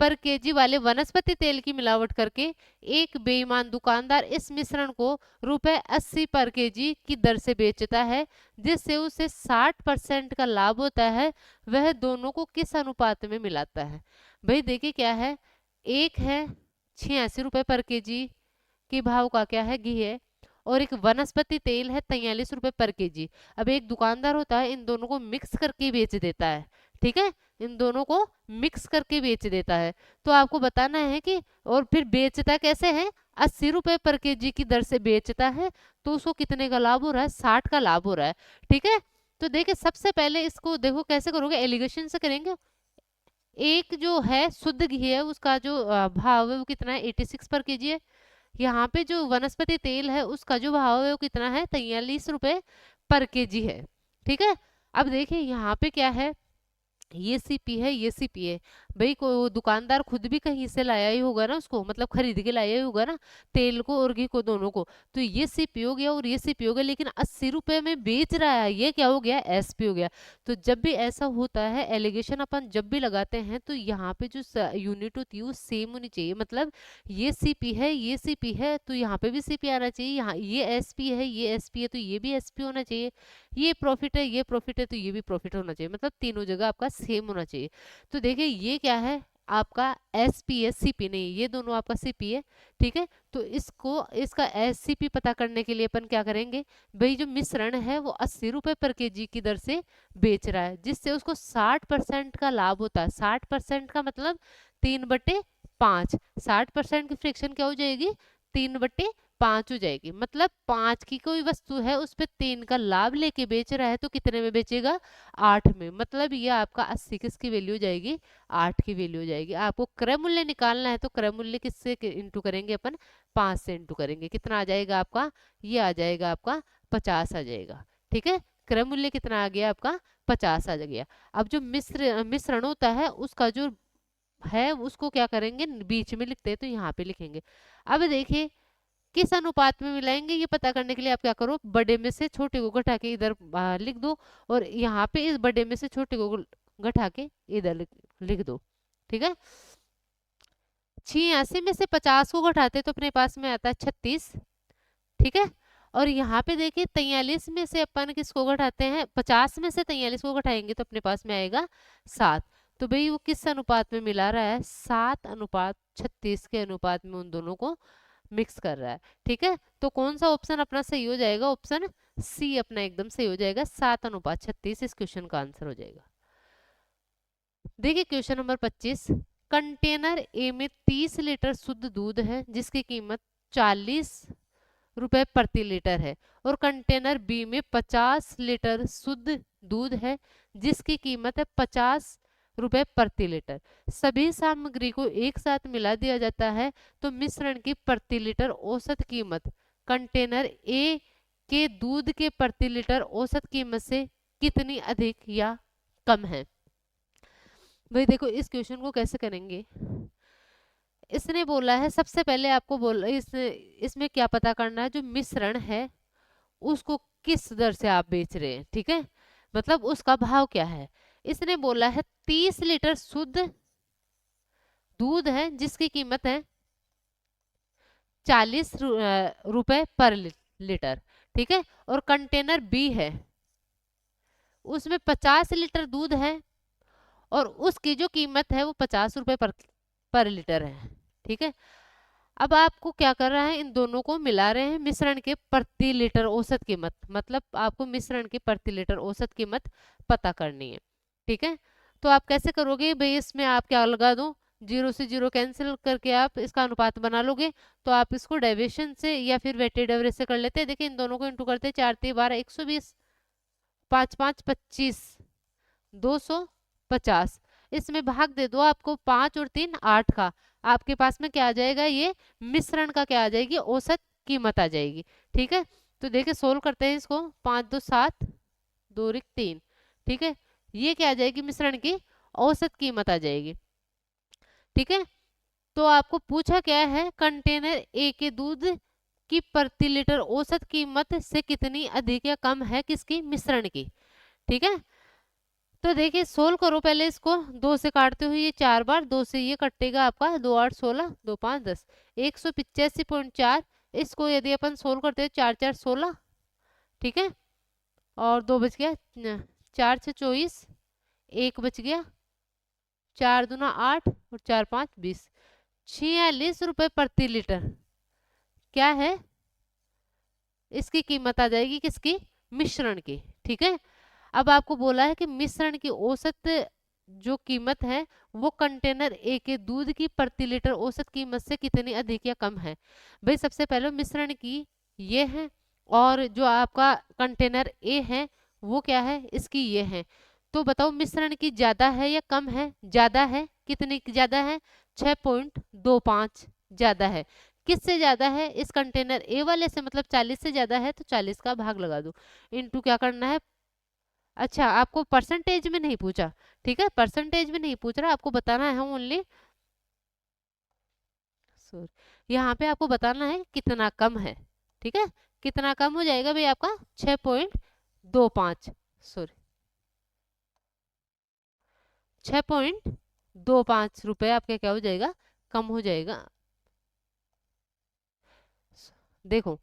पर केजी वाले वनस्पति तेल की मिलावट करके एक बेईमान दुकानदार इस मिश्रण को रुपए 80 पर केजी की दर से बेचता है, जिससे उसे 60% का लाभ होता है। वह दोनों को किस अनुपात में मिलाता है। भाई देखिए क्या है, एक है 86 रुपए पर केजी के भाव का क्या है, घी है, और एक वनस्पति तेल है 43 रुपए पर केजी। अब एक दुकानदार होता है इन दोनों को मिक्स करके बेच देता है। ठीक है, इन दोनों को मिक्स करके बेच देता है, तो आपको बताना है कि, और फिर बेचता कैसे है, 80 रुपए पर केजी की दर से बेचता है, तो उसको कितने का लाभ हो रहा है, 60 का लाभ हो रहा है। ठीक है, तो देखिए सबसे पहले इसको देखो कैसे करोगे, एलिगेशन से करेंगे। एक जो है शुद्ध घी है उसका जो भाव है वो कितना है, 86 पर केजी है। यहाँ पे जो वनस्पति तेल है उसका जो भाव है वो कितना है, 43 रुपए पर केजी है। ठीक है। अब देखिए यहाँ पे क्या है, ये सीपी है, ये सीपी है। भाई को दुकानदार खुद भी कहीं से लाया ही होगा ना, उसको मतलब खरीद के लाया ही होगा ना, तेल को और घी को, दोनों को। तो ये सीपी हो गया और ये सीपी हो गया, लेकिन 80 रुपए में बेच रहा है, ये क्या हो गया, एसपी हो गया। तो जब भी ऐसा होता है, एलिगेशन अपन जब भी लगाते हैं, तो यहाँ पे जो यूनिट होती है वो सेम होनी चाहिए। मतलब ये सीपी है, ये सीपी है, तो यहाँ पे भी सीपी आना चाहिए। यहाँ ये एसपी है, ये एसपी है, तो ये भी एसपी होना चाहिए। ये प्रॉफिट है, ये प्रॉफिट है, तो ये भी प्रॉफिट होना चाहिए। मतलब तीनों जगह आपका सेम होना चाहिए। तो देखिए ये क्या है, आपका एसपी है, सीपी नहीं, ये दोनों आपका सीपी है। ठीक है। तो इसको, इसका एससीपी पता करने के लिए अपन क्या करेंगे, भाई जो मिश्रण है वो 80 रुपए पर केजी की दर से बेच रहा है, जिससे उसको 60% का लाभ होता है। 60% का मतलब 3/5। 60% की फ्रैक्शन क्या हो जाएगी, 3/5 हो जाएगी। मतलब 5 की कोई वस्तु है उस पे 3 का लाभ लेके बेच रहा है, तो कितने में बेचेगा, 8 में। मतलब ये आपका 80 किसकी वैल्यू हो जाएगी, 8 की वैल्यू हो जाएगी। आपको क्रय मूल्य निकालना है, तो क्रय मूल्य किससे इंटू करेंगे अपन, 5 से इंटू करेंगे। कितना आ जाएगा आपका, ये आ जाएगा आपका 50 आ जाएगा। ठीक है। क्रय मूल्य कितना आ गया आपका, 50 आ गया। अब जो मिश्रण होता है उसका जो है उसको क्या करेंगे, बीच में लिखते हैं, तो यहाँ पे लिखेंगे। अब देखिए किस अनुपात में मिलाएंगे, ये पता करने के लिए आप क्या करो, बड़े में से छोटे को घटा के इधर लिख दो, और यहाँ पे इस बड़े में से छोटे को घटा के इधर लिख दो। ठीक है। 86 में से 50 को घटाते तो अपने पास में आता है 36। ठीक है। और यहाँ पे देखिए 43 में से अपन किसको घटाते हैं, 50 में से 43 को घटाएंगे तो अपने पास में आएगा 7। तो भाई वो किस अनुपात में मिला रहा है, 7:36 के अनुपात में उन दोनों को मिक्स कर रहा है। ठीक है। तो कौन सा ऑप्शन अपना सही हो जाएगा, ऑप्शन सी अपना एकदम सही हो जाएगा, 7:36 इस क्वेश्चन का आंसर हो जाएगा। देखिए क्वेश्चन नंबर 25, कंटेनर ए में 30 लीटर शुद्ध दूध है जिसकी कीमत 40 रुपए प्रति लीटर है, और कंटेनर बी में 50 लीटर शुद्ध दूध है जिसकी कीमत है 50 रुपए प्रति लीटर। सभी सामग्री को एक साथ मिला दिया जाता है, तो मिश्रण की प्रति लीटर औसत कीमत कंटेनर ए के दूध के प्रति लीटर औसत कीमत से कितनी अधिक या कम है। भाई देखो इस क्वेश्चन को कैसे करेंगे, इसने बोला है सबसे पहले आपको बोला इसमें क्या पता करना है, जो मिश्रण है उसको किस दर से आप बेच रहे हैं। ठीक है। मतलब उसका भाव क्या है। इसने बोला है 30 लीटर शुद्ध दूध है जिसकी कीमत है 40 रुपए पर लीटर। ठीक है। और कंटेनर बी है उसमें 50 लीटर दूध है और उसकी जो कीमत है वो 50 रुपए पर लीटर है। ठीक है। अब आपको क्या कर रहा है, इन दोनों को मिला रहे हैं, मिश्रण के प्रति लीटर औसत कीमत, मतलब आपको मिश्रण की प्रति लीटर औसत कीमत पता करनी है। ठीक है। तो आप कैसे करोगे भाई, इसमें आप क्या लगा दो, 0 से 0 कैंसिल करके आप इसका अनुपात बना लोगे। तो आप इसको डेविएशन से या फिर वेटेड एवरेज से कर लेते हैं। देखिए इन दोनों को इंटू करते हैं, 4 3 12 120, 5 5 25, 250। इसमें भाग दे दो आपको 5 और 3 8 का, आपके पास में क्या आ जाएगा, ये मिश्रण का क्या आ जाएगी, औसत कीमत आ जाएगी। ठीक है। तो देखिए सोल्व करते हैं इसको, 5 2 7, 2 रिक 3। ठीक है। ये क्या आ जाएगी, मिश्रण की औसत कीमत आ जाएगी। ठीक है। तो आपको पूछा क्या है, कंटेनर ए के दूध की प्रति लीटर औसत कीमत से कितनी अधिक या कम है, किसकी, मिश्रण की। ठीक है। तो देखिए सोल्व करो पहले इसको, 2 से काटते हुए ये 4 बार, 2 से ये कटेगा आपका, 2 8 16, 2 5 10, 185.4। इसको यदि अपन सोल्व करते हैं, 4 4 16। ठीक है। और 2 बच गया, 4 6 24, 1 बच गया, 4 दूना 8 और 4 5 20, 46 रुपए प्रति लीटर क्या है, इसकी कीमत आ जाएगी, किसकी, मिश्रण की। ठीक है। अब आपको बोला है कि मिश्रण की औसत जो कीमत है वो कंटेनर ए के दूध की प्रति लीटर औसत कीमत से कितनी अधिक या कम है। भाई सबसे पहले मिश्रण की ये है, और जो आपका कंटेनर ए है वो क्या है, इसकी ये है। तो बताओ मिश्रण की ज्यादा है या कम है? ज्यादा है, कितनी की ज्यादा है? 6.25 ज्यादा है। किससे ज्यादा है? इस कंटेनर ए वाले से, मतलब 40 से ज्यादा है तो 40 का भाग लगा दो, इनटू क्या करना है। अच्छा, आपको परसेंटेज में नहीं पूछा, ठीक है, परसेंटेज में नहीं पूछ रहा, आपको बताना है ओनली, सॉरी, यहाँ पे आपको बताना है कितना कम है, ठीक है। कितना कम हो जाएगा भाई आपका? 6.25, सॉरी, 6.25 रुपए आपके क्या हो जाएगा, कम हो जाएगा। देखो,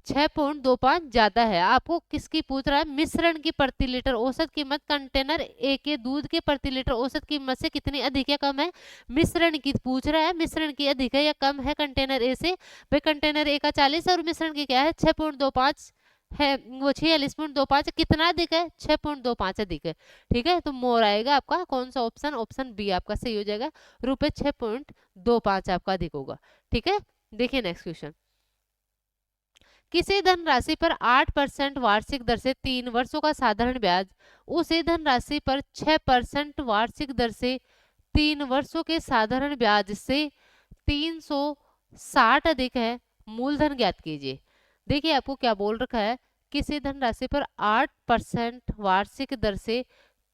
6.25 ज्यादा है। आपको किसकी पूछ रहा है? मिश्रण की प्रति लीटर औसत कीमत कंटेनर ए के दूध के प्रति लीटर औसत कीमत से कितनी अधिक या कम है? मिश्रण की पूछ रहा है, मिश्रण की अधिक है या कम है कंटेनर ए से? भाई कंटेनर ए का 40 है और मिश्रण की क्या है, 6.25 है, वो 46.25, कितना अधिक है? 6.25 अधिक है, ठीक है। तो मोर आएगा आपका कौन सा ऑप्शन? ऑप्शन बी आपका सही हो जाएगा, रुपए 6.25 आपका अधिक होगा, ठीक है। देखिए नेक्स्ट क्वेश्चन। किसी धनराशि पर 8% वार्षिक दर से 3 वर्षों का साधारण ब्याज उसी धनराशि पर 6% वार्षिक दर से 3 वर्षों के साधारण ब्याज से 360 अधिक है, मूलधन ज्ञात कीजिए। देखिए आपको क्या बोल रखा है, किसी धनराशि पर 8% वार्षिक दर से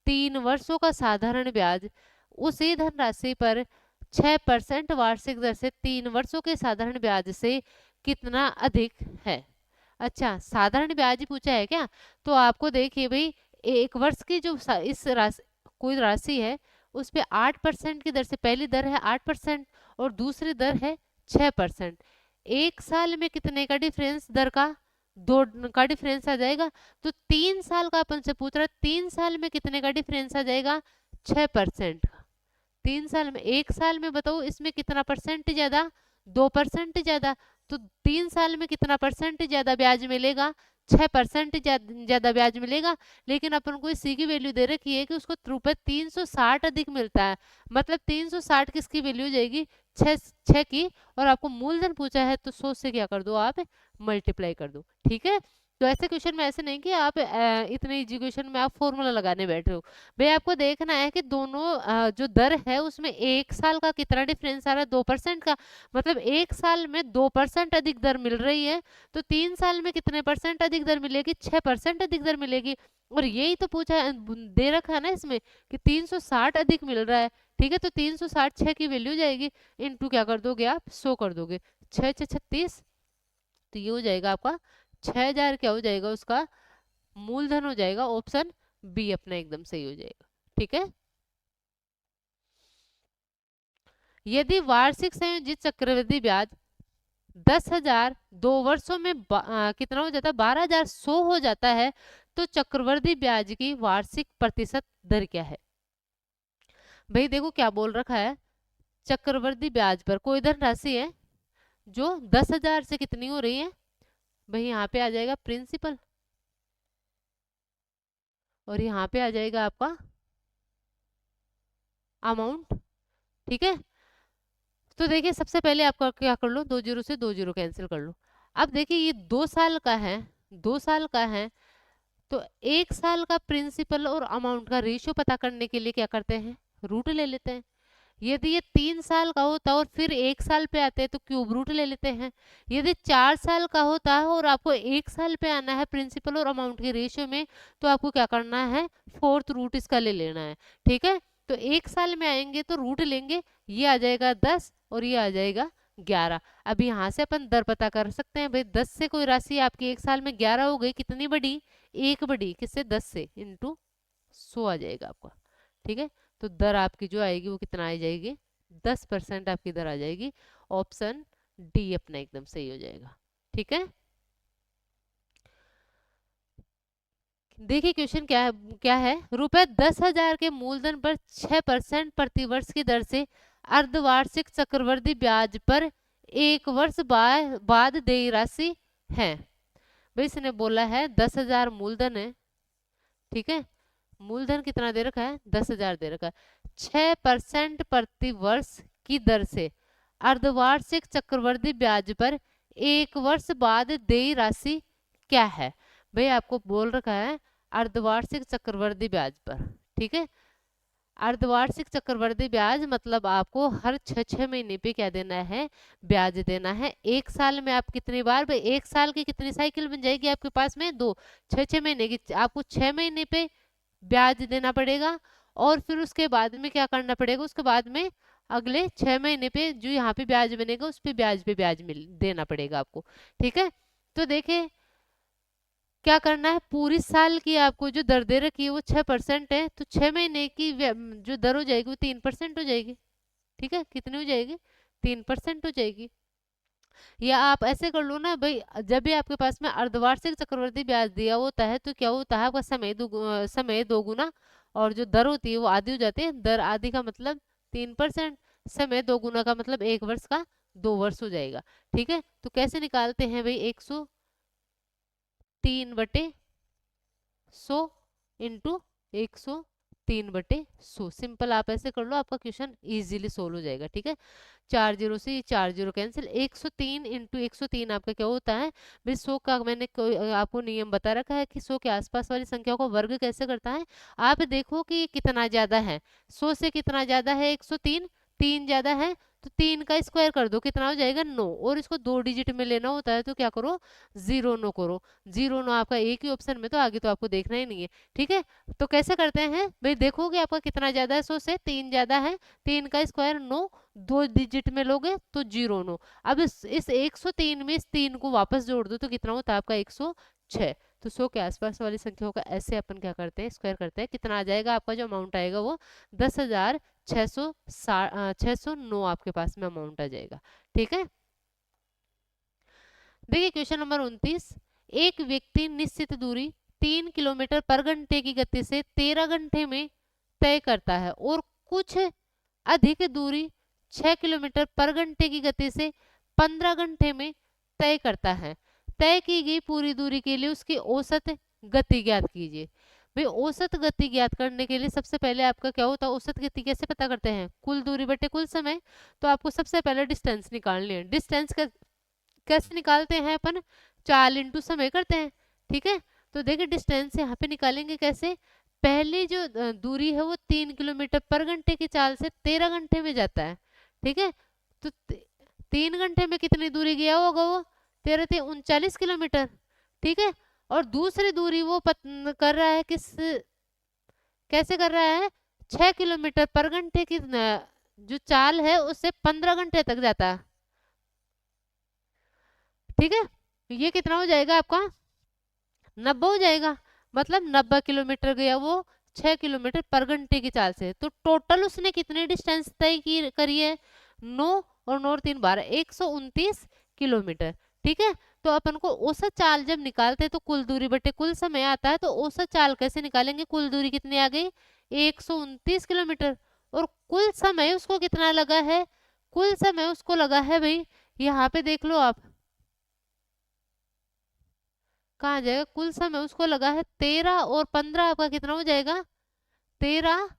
3 वर्षों का साधारण ब्याज उसी धनराशि पर 6% वार्षिक दर से 3 वर्षों के साधारण ब्याज से कितना अधिक है। अच्छा, साधारण ब्याज ही पूछा है क्या? तो आपको देखिए भाई, एक वर्ष की जो इस राशि, कोई राशि है, उस पे 8% की दर से, पहली दर है 8% और दूसरी दर है 6%। एक साल में कितने का डिफरेंस दर का? 2 का डिफरेंस आ जाएगा। तो 3 साल का अपन से पूछ रहा है, 3 साल में कितने का डिफरेंस आ जाएगा? 6%। 3 साल में, एक साल में बताओ इसमें कितना परसेंट ज्यादा? 2% ज्यादा। तो 3 साल में कितना परसेंट ज्यादा ब्याज मिलेगा? 6% ज्यादा ब्याज मिलेगा। लेकिन अपन को इसी की वैल्यू दे रखी है कि उसको रुपए 360 अधिक मिलता है, मतलब 360 किसकी वैल्यू हो जाएगी? 6 की। और आपको मूलधन पूछा है तो 100 से क्या कर दो आप, मल्टीप्लाई कर दो, ठीक है। तो ऐसे क्वेश्चन में ऐसे नहीं कि आप इतने इजी क्वेश्चन में आप फॉर्मूला लगाने बैठ रहे हो। भाई आपको देखना है कि दोनों जो दर है उसमें एक साल का कितना डिफरेंस आ रहा है? 2% का, मतलब एक साल में 2% अधिक दर मिल रही है। तो 3 साल में कितने परसेंट अधिक दर मिलेगी? 6% अधिक दर मिलेगी। और यही तो पूछा दे रखा है ना इसमें कि 360 अधिक मिल रहा है, ठीक है। तो 360 6 की वैल्यू जाएगी, इनटू क्या कर दोगे आप? 100 कर दोगे, 6 6 36। तो ये हो जाएगा आपका 6000, क्या हो जाएगा उसका? मूलधन हो जाएगा। ऑप्शन बी अपना एकदम सही हो जाएगा, ठीक है। यदि वार्षिक संयोजित चक्रवृद्धि ब्याज 10,000 2 वर्षों में कितना हो जाता है? 12,100 हो जाता है, तो चक्रवृद्धि ब्याज की वार्षिक प्रतिशत दर क्या है? भाई देखो क्या बोल रखा है, चक्रवृद्धि ब्याज पर कोई धनराशि है जो 10,000 से कितनी हो रही है? भाई यहाँ पे आ जाएगा प्रिंसिपल और यहाँ पे आ जाएगा आपका अमाउंट, ठीक है। तो देखिए सबसे पहले आप क्या कर लो, 2 जीरो से 2 जीरो कैंसिल कर लो। अब देखिए ये 2 साल का है, 2 साल का है, तो 1 साल का प्रिंसिपल और अमाउंट का रेशियो पता करने के लिए क्या करते हैं? रूट ले लेते हैं। यदि ये 3 साल का होता और फिर 1 साल पे आते हैं तो क्यूब रूट ले लेते हैं। यदि 4 साल का होता है और आपको 1 साल पे आना है प्रिंसिपल और अमाउंट के रेशियो में, तो आपको क्या करना है? फोर्थ रूट इसका ले लेना है, ठीक है। तो 1 साल में आएंगे तो रूट लेंगे, ये आ जाएगा 10 और ये आ जाएगा 11। अब यहाँ से अपन दर पता कर सकते हैं भाई, 10 से कोई राशि आपकी 1 साल में 11 हो गई, कितनी बड़ी? एक बड़ी, किससे? 10 से, इंटू 100 आ जाएगा आपका, ठीक है। तो दर आपकी जो आएगी वो कितना आ जाएगी? 10% आपकी दर आ जाएगी। ऑप्शन डी अपना एकदम सही हो जाएगा, ठीक है। देखिए क्वेश्चन क्या है, क्या है? रुपए 10,000 के मूलधन पर 6% प्रतिवर्ष की दर से अर्धवार्षिक चक्रवृद्धि ब्याज पर 1 वर्ष बाद देय राशि है। भाई इसने बोला है 10,000 मूलधन है, ठीक है। मूलधन कितना दे रखा है? 10,000 दे रखा है। 6% प्रति वर्ष की दर से अर्धवार्षिक चक्रवृद्धि ब्याज पर 1 वर्ष बाद देय राशि क्या है? भाई आपको बोल रखा है अर्धवार्षिक चक्रवृद्धि ब्याज पर। ठीक है, अर्धवार्षिक चक्रवृद्धि ब्याज मतलब आपको हर 6 महीने पे क्या देना है, ब्याज देना है। एक साल में आप कितनी बार, एक साल की कितनी साइकिल बन जाएगी आपके पास में, 2। 6 महीने की आपको 6 महीने पे ब्याज देना पड़ेगा, और फिर उसके बाद में क्या करना पड़ेगा, उसके बाद में अगले 6 महीने पे जो यहाँ पे ब्याज बनेगा उस पे ब्याज मिल देना पड़ेगा आपको। ठीक है, तो देखिए क्या करना है, पूरी साल की आपको जो दर दे रखी है वो 6% है, तो 6 महीने की जो दर हो जाएगी वो 3% हो जाएगी। ठीक है, कितनी हो जाएगी, 3% हो जाएगी। या आप ऐसे कर लो ना भाई, जब भी आपके पास में अर्धवार्षिक चक्रवृद्धि ब्याज दिया होता है तो क्या होता है, आपका समय दोगुना, और जो दर होती है वो आधी हो जाती है। दर आधी का मतलब 3%, समय दोगुना का मतलब 1 वर्ष का 2 वर्ष हो जाएगा। ठीक है, तो कैसे निकालते हैं भाई, 103/100 इंटू 103/100। सिंपल, आप ऐसे कर लो, आपका क्वेश्चन इजीली सोल्व हो जाएगा। ठीक है, 4 0 से 4 0 कैंसिल, 103 इंटू 103 आपका क्या होता है भाई, 100 का मैंने आपको नियम बता रखा है कि 100 के आसपास वाली संख्या को वर्ग कैसे करता है। आप देखो कि ये कितना ज्यादा है, 100 से कितना ज्यादा है, 103, 3 ज्यादा है, तो 3 का स्क्वायर कर दो, कितना हो जाएगा 9, और इसको 2 डिजिट में लेना होता है तो क्या करो, 0 9 करो। 0 9 आपका एक ही ऑप्शन में, तो आगे तो आपको देखना ही नहीं है। ठीक है, तो कैसे करते हैं भाई, देखोगे आपका कितना ज्यादा है, 100 से 3 ज्यादा है, 3 का स्क्वायर 9, 2 डिजिट में लोगे तो 0 9। अब इस 103 में इस 3 को वापस जोड़ दो तो कितना होता है आपका 106। तो 100 के आसपास वाली संख्याओं का ऐसे अपन क्या करते हैं, स्क्वायर करते हैं, कितना आ जाएगा आपका जो अमाउंट आएगा वो 10,609 आपके पास में अमाउंट आ जाएगा। ठीक है, देखिए क्वेश्चन नंबर 29, एक व्यक्ति निश्चित दूरी 3 किलोमीटर पर घंटे की गति से 13 घंटे में तय करता है और कुछ अधिक दूरी 6 किलोमीटर पर घंटे की गति से 15 घंटे में तय करता है। तय की गई पूरी दूरी के लिए उसकी औसत गति ज्ञात कीजिए। भाई औसत गति ज्ञात करने के लिए सबसे पहले आपका क्या होता है, औसत गति कैसे पता करते हैं, कुल दूरी बटे कुल समय। तो आपको सबसे पहले डिस्टेंस निकालनी है। डिस्टेंस कैसे निकालते हैं अपन, चाल इंटू समय करते हैं। ठीक है, तो देखिए डिस्टेंस यहाँ पे निकालेंगे कैसे, पहली जो दूरी है वो 3 किलोमीटर पर घंटे की चाल से 13 घंटे में जाता है। ठीक है, तो 3 घंटे में कितनी दूरी गया होगा वो, 39 किलोमीटर। ठीक है, और दूसरी दूरी वो कर रहा है कैसे कर रहा है, 6 किलोमीटर पर घंटे की जो चाल है उससे 15 घंटे तक जाता है। ठीक है, ये कितना हो जाएगा आपका 90 हो जाएगा, मतलब 90 किलोमीटर गया वो 6 किलोमीटर पर घंटे की चाल से। तो टोटल उसने कितनी डिस्टेंस तय की करी है, 9 और 9 और 3 12, 129 किलोमीटर। ठीक है, तो अपन को औसत चाल जब निकालते हैं तो कुल दूरी बटे कुल समय आता है, तो औसत चाल कैसे निकालेंगे, कुल दूरी कितनी आ गई 129 किलोमीटर, और कुल समय उसको कितना लगा है, कुल समय उसको लगा है भाई, यहाँ पे देख लो आप, कहाँ जाएगा, कुल समय उसको लगा है 13 और 15 आपका कितना हो जाएगा 13,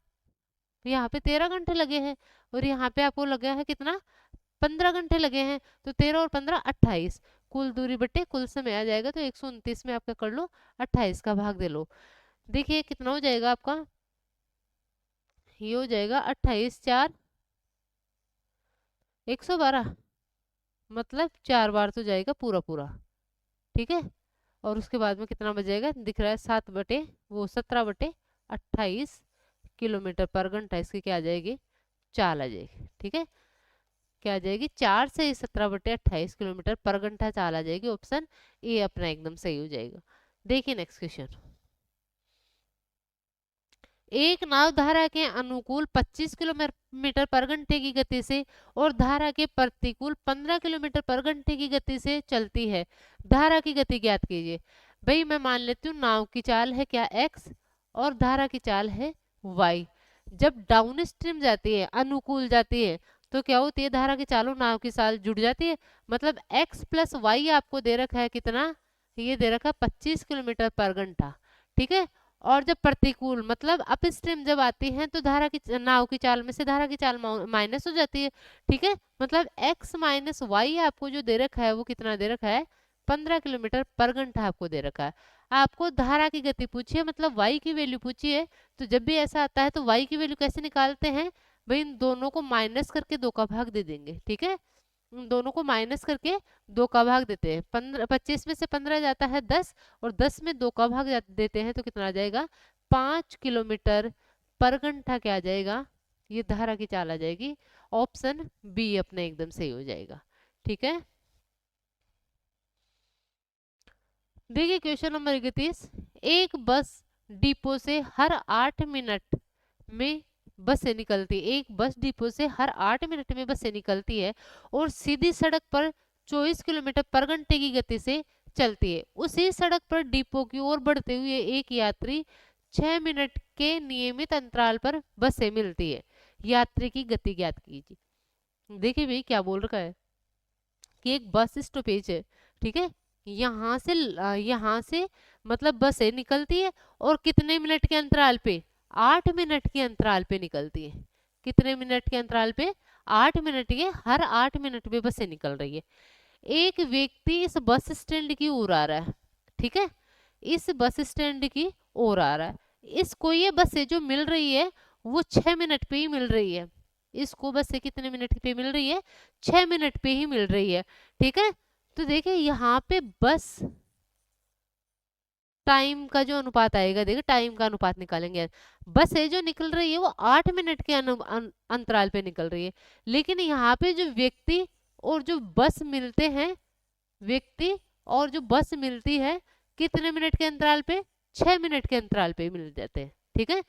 यहाँ पे 13 घंटे लगे हैं, और यहाँ पे आपको लगा है कितना 15 घंटे लगे हैं, तो 13 और 15 28, कुल दूरी बटे कुल समय आ जाएगा, तो 129 में आपका कर लो 28 का भाग दे लो। देखिए कितना हो जाएगा आपका, ये हो जाएगा 28 4 112, मतलब 4 बार तो जाएगा पूरा पूरा। ठीक है, और उसके बाद में कितना बचेगा, दिख रहा है 17/28 किलोमीटर पर घंटा, इसकी क्या आ जाएगी, चाल आ जाएगी। ठीक है, क्या आ जाएगी, 4 से 17/28 किलोमीटर पर घंटा चाल आ जाएगी। ऑप्शन ए अपना एकदम सही हो जाएगा। देखिए नेक्स्ट क्वेश्चन, एक नाव धारा के अनुकूल 25 किलोमीटर पर घंटे की गति से और धारा के प्रतिकूल 15 किलोमीटर पर घंटे की गति से चलती है, धारा की गति ज्ञात कीजिए। भाई मैं मान लेती हूँ नाव की चाल है क्या x और धारा की चाल है y। जब डाउन स्ट्रीम जाती है, अनुकूल जाती है, तो क्या होती है, धारा की चाल और नाव की चाल जुड़ जाती है, मतलब x प्लस वाई आपको दे रखा है कितना, ये दे रखा है 25 किलोमीटर पर घंटा। ठीक है, और जब प्रतिकूल मतलब अप स्ट्रीम जब आती है तो धारा की नाव की चाल में से धारा की चाल माइनस हो जाती है। ठीक है, मतलब x माइनस वाई आपको जो दे रखा है वो कितना दे रखा है 15 किलोमीटर पर घंटा आपको दे रखा है। आपको धारा की गति पूछी है, मतलब वाई की वैल्यू पूछी है। तो जब भी ऐसा आता है तो वाई की वैल्यू कैसे निकालते हैं भाई, इन दोनों को माइनस करके 2 का भाग दे देंगे। ठीक है, इन दोनों को माइनस करके 2 का भाग देते हैं। 25 में से 15 जाता है 10, और 10 में 2 का भाग देते हैं तो कितना आ जाएगा, 5 किलोमीटर पर घंटा क्या आ जाएगा, ये धारा की चाल आ जाएगी। ऑप्शन बी अपना एकदम सही हो जाएगा। ठीक है, देखिए क्वेश्चन नंबर 31। एक बस डिपो से हर 8 मिनट में बसें निकलती, एक बस डिपो से हर 8 मिनट में बसें निकलती है और सीधी सड़क पर 24 किलोमीटर पर घंटे की गति से चलती है। उसी सड़क पर डिपो की ओर बढ़ते हुए एक यात्री 6 मिनट के नियमित अंतराल पर बसें मिलती है। यात्री की गति ज्ञात कीजिए। देखिए भाई क्या बोल रखा है कि एक बस स्टॉपेज है। ठीक है, यहाँ से मतलब बसें निकलती है और कितने मिनट के अंतराल पे, 8 मिनट के अंतराल पे निकलती है। कितने मिनट के अंतराल पे, 8 मिनट के, हर 8 मिनट में बसें निकल रही है। एक व्यक्ति इस बस स्टैंड की ओर आ रहा है। ठीक है, इस बस स्टैंड की ओर आ रहा है। इसको ये बसें जो मिल रही है वो 6 मिनट पे ही मिल रही है। इसको बसें कितने मिनट पे मिल रही है, 6 मिनट पे ही मिल रही है। ठीक है, तो देखिए यहाँ पे बस टाइम का जो अनुपात आएगा, देखिए टाइम का अनुपात निकालेंगे। बस है जो निकल रही है वो 8 मिनट के अंतराल पे निकल रही है, लेकिन यहाँ पे जो व्यक्ति और जो बस मिलते हैं, व्यक्ति और जो बस मिलती है कितने मिनट के अंतराल पे, 6 मिनट के अंतराल पे मिल जाते हैं। ठीक है,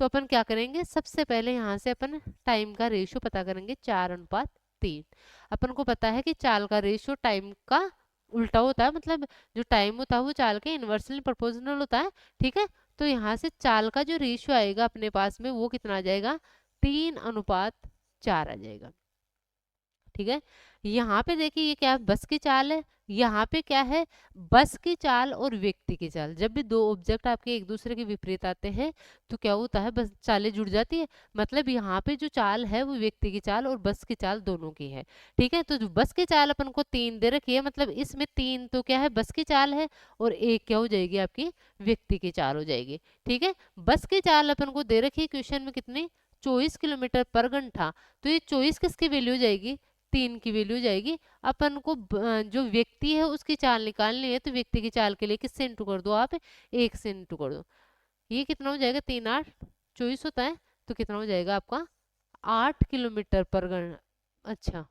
तो अपन क्या करेंगे, सबसे पहले यहाँ से अपन टाइम का रेशियो पता करेंगे, 4:3। अपन को पता है कि चाल का रेशियो टाइम का उल्टा होता है, मतलब जो टाइम होता है वो चाल के इनवर्सली प्रोपोर्शनल होता है। ठीक है, तो यहाँ से चाल का जो रेशियो आएगा अपने पास में वो कितना आ जाएगा, 3:4 आ जाएगा। ठीक है, यहाँ पे देखिए ये क्या है, बस की चाल है। यहाँ पे क्या है, बस की चाल और व्यक्ति की चाल। जब भी दो ऑब्जेक्ट आपके एक दूसरे के विपरीत आते हैं तो क्या होता है, बस चालें जुड़ जाती है। मतलब यहाँ पे जो चाल है वो व्यक्ति की चाल और बस की चाल दोनों की है। ठीक है, तो जो बस की चाल अपन को 3 दे रखी है, मतलब इसमें 3 तो क्या है, बस की चाल है, और 1 क्या हो जाएगी, आपकी व्यक्ति की चाल हो जाएगी। ठीक है, बस की चाल अपन को दे रखी है क्वेश्चन में कितनी, 24 किलोमीटर पर घंटा। तो ये 24 किसकी वैल्यू हो जाएगी, 3 की वैल्यू जाएगी। अपन को जो व्यक्ति है उसकी चाल निकालनी है, तो व्यक्ति की चाल के लिए किससे इंटू कर दो आप, 1 से इंटू कर दो। ये कितना हो जाएगा, 3 8 24 होता है, तो कितना हो जाएगा आपका, 8 किलोमीटर पर घंटा। अच्छा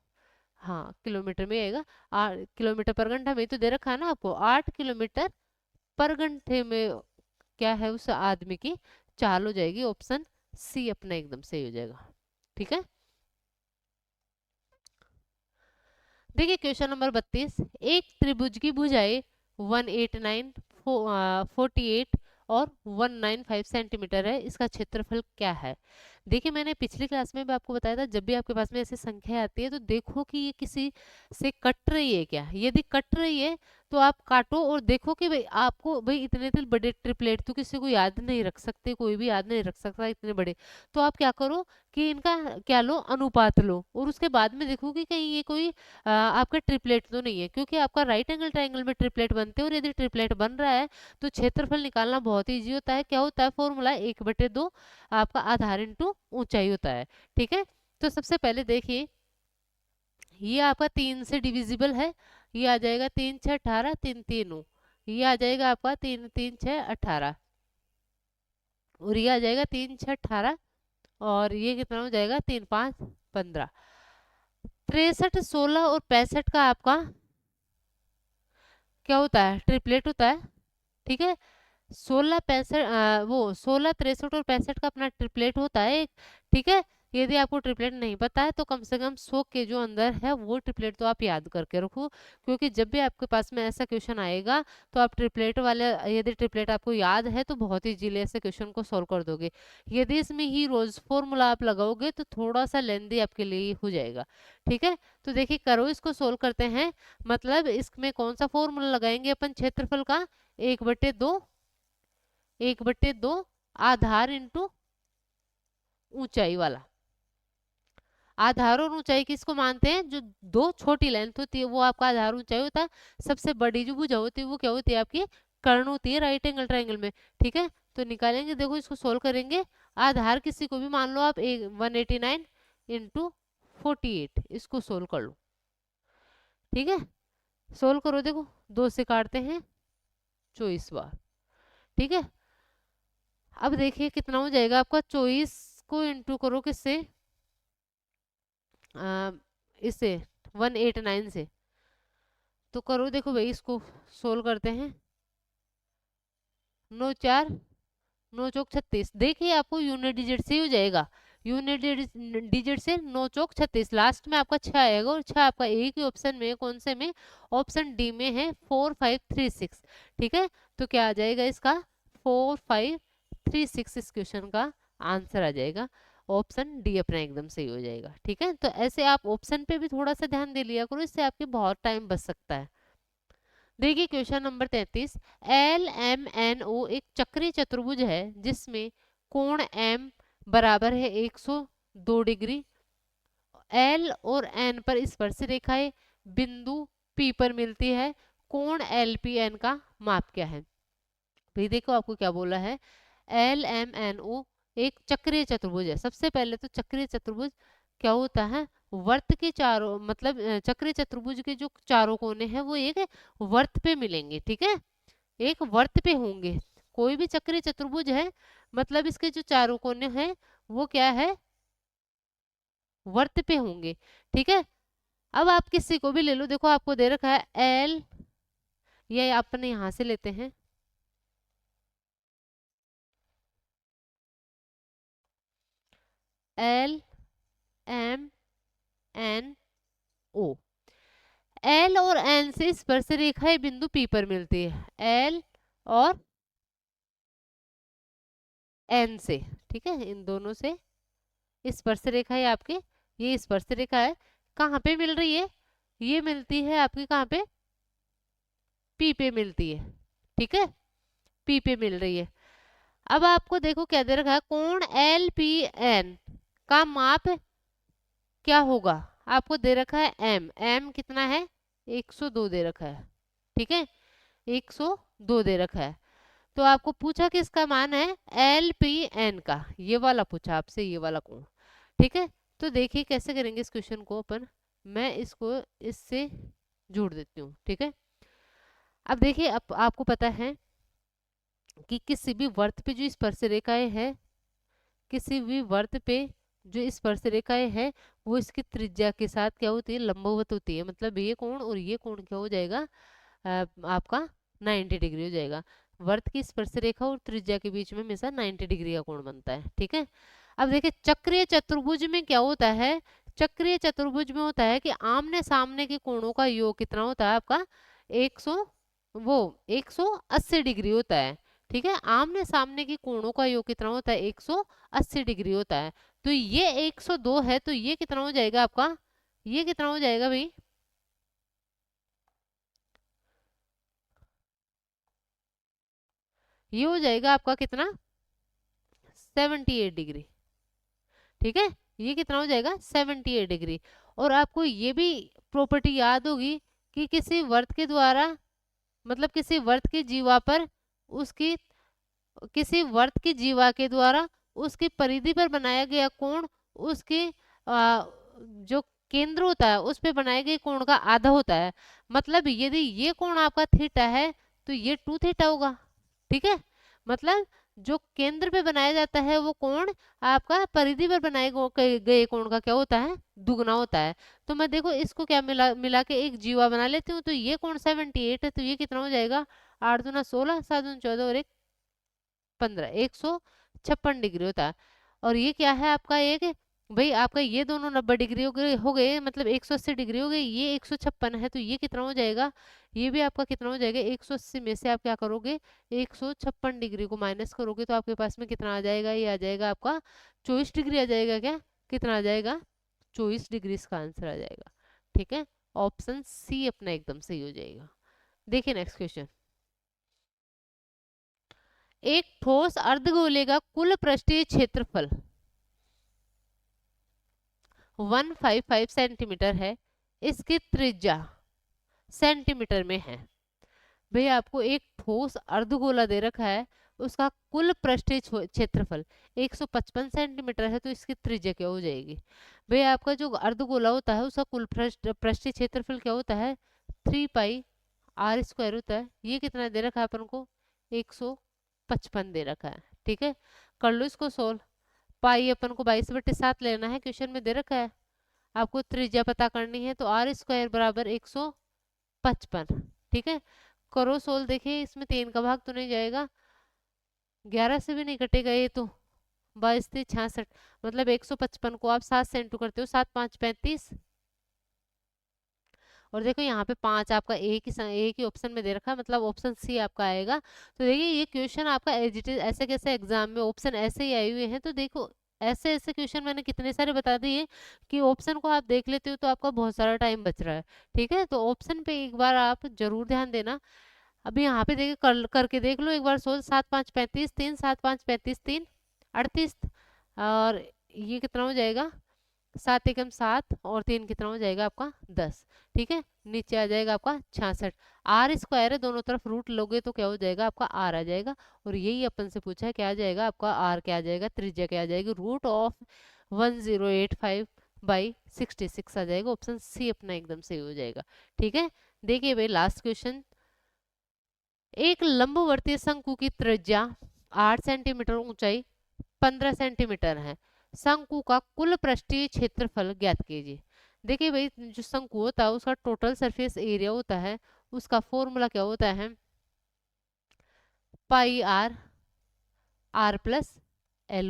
हाँ, किलोमीटर में आएगा। 8 किलोमीटर पर घंटा में तो दे रखा है ना आपको, 8 किलोमीटर पर घंटे में क्या है, उस आदमी की चाल हो जाएगी। ऑप्शन सी अपना एकदम सही हो जाएगा। ठीक है, देखिए क्वेश्चन नंबर 32। एक त्रिभुज की भुजाएं 189, 48 और 195 सेंटीमीटर है, इसका क्षेत्रफल क्या है। देखिए मैंने पिछली क्लास में भी आपको बताया था, जब भी आपके पास में ऐसी संख्या आती है तो देखो कि ये किसी से कट रही है क्या। यदि कट रही है तो आप काटो और देखो कि भाई आपको, भाई इतने इतने बड़े ट्रिपलेट तो किसी को याद नहीं रख सकते, कोई भी याद नहीं रख सकता इतने बड़े। तो आप क्या करो कि इनका क्या लो, अनुपात लो, और उसके बाद में देखो कि कहीं ये कोई आपका ट्रिपलेट तो नहीं है, क्योंकि आपका राइट एंगल ट्राइंगल में ट्रिपलेट बनते हैं, और यदि ट्रिपलेट बन रहा है तो क्षेत्रफल निकालना बहुत ही इजी होता है। क्या होता है फॉर्मूला, 1/2 आपका आधार इंटू ऊंचाई होता है। ठीक है, तो सबसे पहले देखिए ये आपका 3 से डिविजिबल है, ये आ जाएगा 3 6 18, 3 3 9, ये आ जाएगा आपका 3 3 6 18, और ये आ जाएगा 3 6 18, और ये कितना हो जाएगा, 3 5 15। 63 16 और 65 का आपका क्या होता है, ट्रिपलेट होता है। ठीक है, 16 63 का अपना ट्रिपलेट होता है एक। ठीक है, यदि आपको ट्रिपलेट नहीं पता है तो कम से कम 100 के जो अंदर है वो ट्रिपलेट तो आप याद करके रखो, क्योंकि जब भी आपके पास में ऐसा क्वेश्चन आएगा तो आप ट्रिपलेट वाले, यदि ट्रिपलेट आपको याद है तो बहुत ही इजीली ऐसे क्वेश्चन को सॉल्व कर दोगे। यदि इसमें ही रोज फॉर्मूला आप लगाओगे तो थोड़ा सा लेंदी आपके लिए हो जाएगा। ठीक है, तो देखिए करो, इसको सोल्व करते हैं। मतलब इसमें कौन सा फॉर्मूला लगाएंगे अपन, क्षेत्रफल का 1/2, 1/2 आधार इंटू ऊंचाई वाला। आधार और ऊंचाई किसको मानते हैं? जो दो छोटी लेंथ होती है वो आपका आधार ऊंचाई होता है। सबसे बड़ी जो भुजा होती है वो क्या होती है? आपकी कर्ण होती है राइट एंगल ट्राइंगल में। ठीक है, तो निकालेंगे, देखो इसको सोल्व करेंगे। आधार किसी को भी मान लो आप 189 इंटू 48, इसको सोल्व कर लो। ठीक है, सोल्व करो, देखो 2 से काटते हैं 24 बार। ठीक है, अब देखिए कितना हो जाएगा आपका। 24 को इंटू करो किससे? इससे 189 से, तो करो देखो भाई, इसको सोल्व करते हैं। 9 4 9 चौक 36, देखिए आपको यूनिट डिजिट से ही हो जाएगा। यूनिट डिजिट से 9 चौक 36, लास्ट में आपका 6 आएगा, और 6 आपका एक ही ऑप्शन में, कौन से में? ऑप्शन डी में है 4536। ठीक है, तो क्या आ जाएगा इसका? 4536 इस क्वेश्चन का आंसर आ जाएगा। ऑप्शन डी अपना एकदम सही हो जाएगा। ठीक है, तो ऐसे आप ऑप्शन पे भी थोड़ा सा ध्यान दे लिया करो, इससे आपके बहुत टाइम बच सकता है। देखिए question number 33, L M N O एक चक्रीय चतुर्भुज है जिसमें कोण एम बराबर है 102 डिग्री। एल और एन पर स्पर्श रेखाएं बिंदु पी पर मिलती है। कोण एल पी एन का माप क्या है? भाई देखो आपको क्या बोला है, एल एम एन ओ एक चक्रीय चतुर्भुज है। सबसे पहले तो चक्रीय चतुर्भुज क्या होता है? वर्त के चारों, मतलब चक्रीय चतुर्भुज के जो चारों कोने हैं वो एक वर्त पे मिलेंगे। ठीक है, एक वर्त पे होंगे। कोई भी चक्रीय चतुर्भुज है मतलब इसके जो चारों कोने हैं वो क्या है? वर्त पे होंगे। ठीक है, अब आप किसी को भी ले लो, देखो आपको दे रखा है एल, ये अपने यहां से लेते हैं, L M N O. L और एन से स्पर्श रेखाएं बिंदु पी पर मिलती है, एल और एन से। ठीक है, इन दोनों से स्पर्श रेखा है आपके, ये स्पर्श रेखा है, कहाँ पे मिल रही है? ये मिलती है आपकी कहाँ पे? पी पे मिलती है। ठीक है, पी पे मिल रही है। अब आपको देखो क्या दे रखा है, कोण एल पी एन का माप क्या होगा? आपको दे रखा है एम, एम कितना है? 102 दे रखा है। ठीक है, 102 दे रखा है। तो आपको पूछा कि इसका मान है एल पी एन का, ये वाला पूछा आपसे, ये वाला कोण। ठीक है, तो देखिए कैसे करेंगे इस क्वेश्चन को अपन, मैं इसको इससे जोड़ देती हूँ। ठीक है, अब देखिए, अब आपको पता है कि किसी भी वर्त पे जो स्पर्श रेखाएं है, किसी भी वर्त पे जो स्पर्श रेखाएं है वो इसकी त्रिज्या के साथ क्या होती है? लंबवत होती है। मतलब ये कोण और ये कोण क्या हो जाएगा? आपका 90 डिग्री हो जाएगा। वर्त की स्पर्श रेखा और त्रिज्या के बीच में हमेशा 90 डिग्री का कोण बनता है। ठीक है, अब देखिए चक्रीय चतुर्भुज में क्या होता है? चक्रीय चतुर्भुज में होता है कि आमने सामने के कोणों का योग कितना होता है आपका? 100, वो 180 डिग्री होता है। ठीक है, आमने सामने के कोणों का योग कितना होता है? 180 डिग्री होता है। तो ये 102 है, तो ये कितना हो जाएगा आपका? ये कितना हो जाएगा भाई? ये हो जाएगा आपका कितना? 78 डिग्री। ठीक है, ये कितना हो जाएगा? 78 डिग्री। और आपको ये भी प्रॉपर्टी याद होगी कि किसी वर्त के द्वारा, मतलब किसी वर्त की जीवा पर उसकी, किसी वर्त की जीवा के द्वारा उसकी परिधि पर बनाया गया कोण उसके जो केंद्र होता है उस पे बनाए गए कोण का आधा होता है। मतलब यदि ये कोण आपका थीटा है तो ये 2 थीटा होगा। ठीक है, मतलब जो केंद्र पे बनाया जाता है वो कोण आपका परिधि पर बनाए गए कोण का क्या होता है? दुगना होता है। तो मैं देखो इसको क्या मिला मिला के एक जीवा बना लेती हूँ, तो ये कोण 78 है, तो ये कितना हो जाएगा? 8 दूना 16, 7 दूना 14 और 15, 156 डिग्री होता है। और ये क्या है आपका? एक भाई आपका ये दोनों 90 डिग्री हो गए, मतलब 180 डिग्री हो गई, ये 156 है, तो ये कितना हो जाएगा? ये भी आपका कितना हो जाएगा? 180 में से आप क्या करोगे? 156 डिग्री को माइनस करोगे तो आपके पास में कितना आ जाएगा? ये आ जाएगा आपका 24 डिग्री आ जाएगा। क्या कितना आ जाएगा? 24 डिग्री इसका आंसर आ जाएगा। ठीक है, ऑप्शन सी अपना एकदम सही हो जाएगा। देखिए नेक्स्ट क्वेश्चन, एक ठोस अर्धगोले का कुल पृष्ठीय क्षेत्रफल 155 सेंटीमीटर है, इसकी त्रिज्या सेंटीमीटर में है। भैया आपको एक ठोस अर्धगोला दे रखा है, उसका कुल पृष्ठीय क्षेत्रफल 155 सेंटीमीटर है, तो इसकी त्रिज्या क्या हो जाएगी? भैया आपका जो अर्धगोला होता है उसका कुल पृष्ठीय क्षेत्रफल क्या होता है? 3 पाई r² होता है। ये कितना दे रखा है अपन को? 155 दे रखा है। ठीक है, कर लो इसको सोल्व। पाई अपन को 22/7 लेना है, क्वेश्चन में दे रखा है। आपको त्रिज्या पता करनी है, तो r² बराबर 155। ठीक है, करो सोल्व। देखिए इसमें 3 का भाग तो नहीं जाएगा, 11 से भी नहीं कटेगा ये तो। 22×3 = 66, मतलब 155 को आप 7 से इंटू करते हो, 7×5 = 35। और देखो यहाँ पे 5 आपका एक ही ऑप्शन में दे रखा है, मतलब ऑप्शन सी आपका आएगा। तो देखिए ये क्वेश्चन आपका एज इट इज ऐसे कैसे एग्जाम में ऑप्शन ऐसे ही आए हुए हैं। तो देखो ऐसे ऐसे क्वेश्चन मैंने कितने सारे बता दिए कि ऑप्शन को आप देख लेते हो तो आपका बहुत सारा टाइम बच रहा है। ठीक है, तो ऑप्शन पे एक बार आप जरूर ध्यान देना। अभी यहाँ पे देखिए करके देख लो एक बार सोच। 7×5 = 35, 3 7×5 = 35, 3 38। और ये कितना हो जाएगा? 7×1 = 7 और 3 कितना हो जाएगा आपका? 10। ठीक है, नीचे आ जाएगा आपका 66। r² है, दोनों तरफ रूट लोगे तो क्या हो जाएगा आपका? r आ जाएगा। और यही अपन से पूछा है, क्या आ जाएगा आपका? r क्या आ जाएगा? त्रिज्या क्या आ जाएगी? √1085/66 आ जाएगा। ऑप्शन सी अपना एकदम सही हो जाएगा। ठीक है, देखिए भाई लास्ट क्वेश्चन। एक लंबवर्तीय शंकु की त्रिज्या 8 सेंटीमीटर, ऊंचाई 15 सेंटीमीटर है। शंकु का कुल पृष्ठीय क्षेत्रफल ज्ञात कीजिए। देखिए भाई जो शंकु होता है उसका टोटल सरफेस एरिया होता है, उसका फॉर्मूला क्या होता है? πr+r+l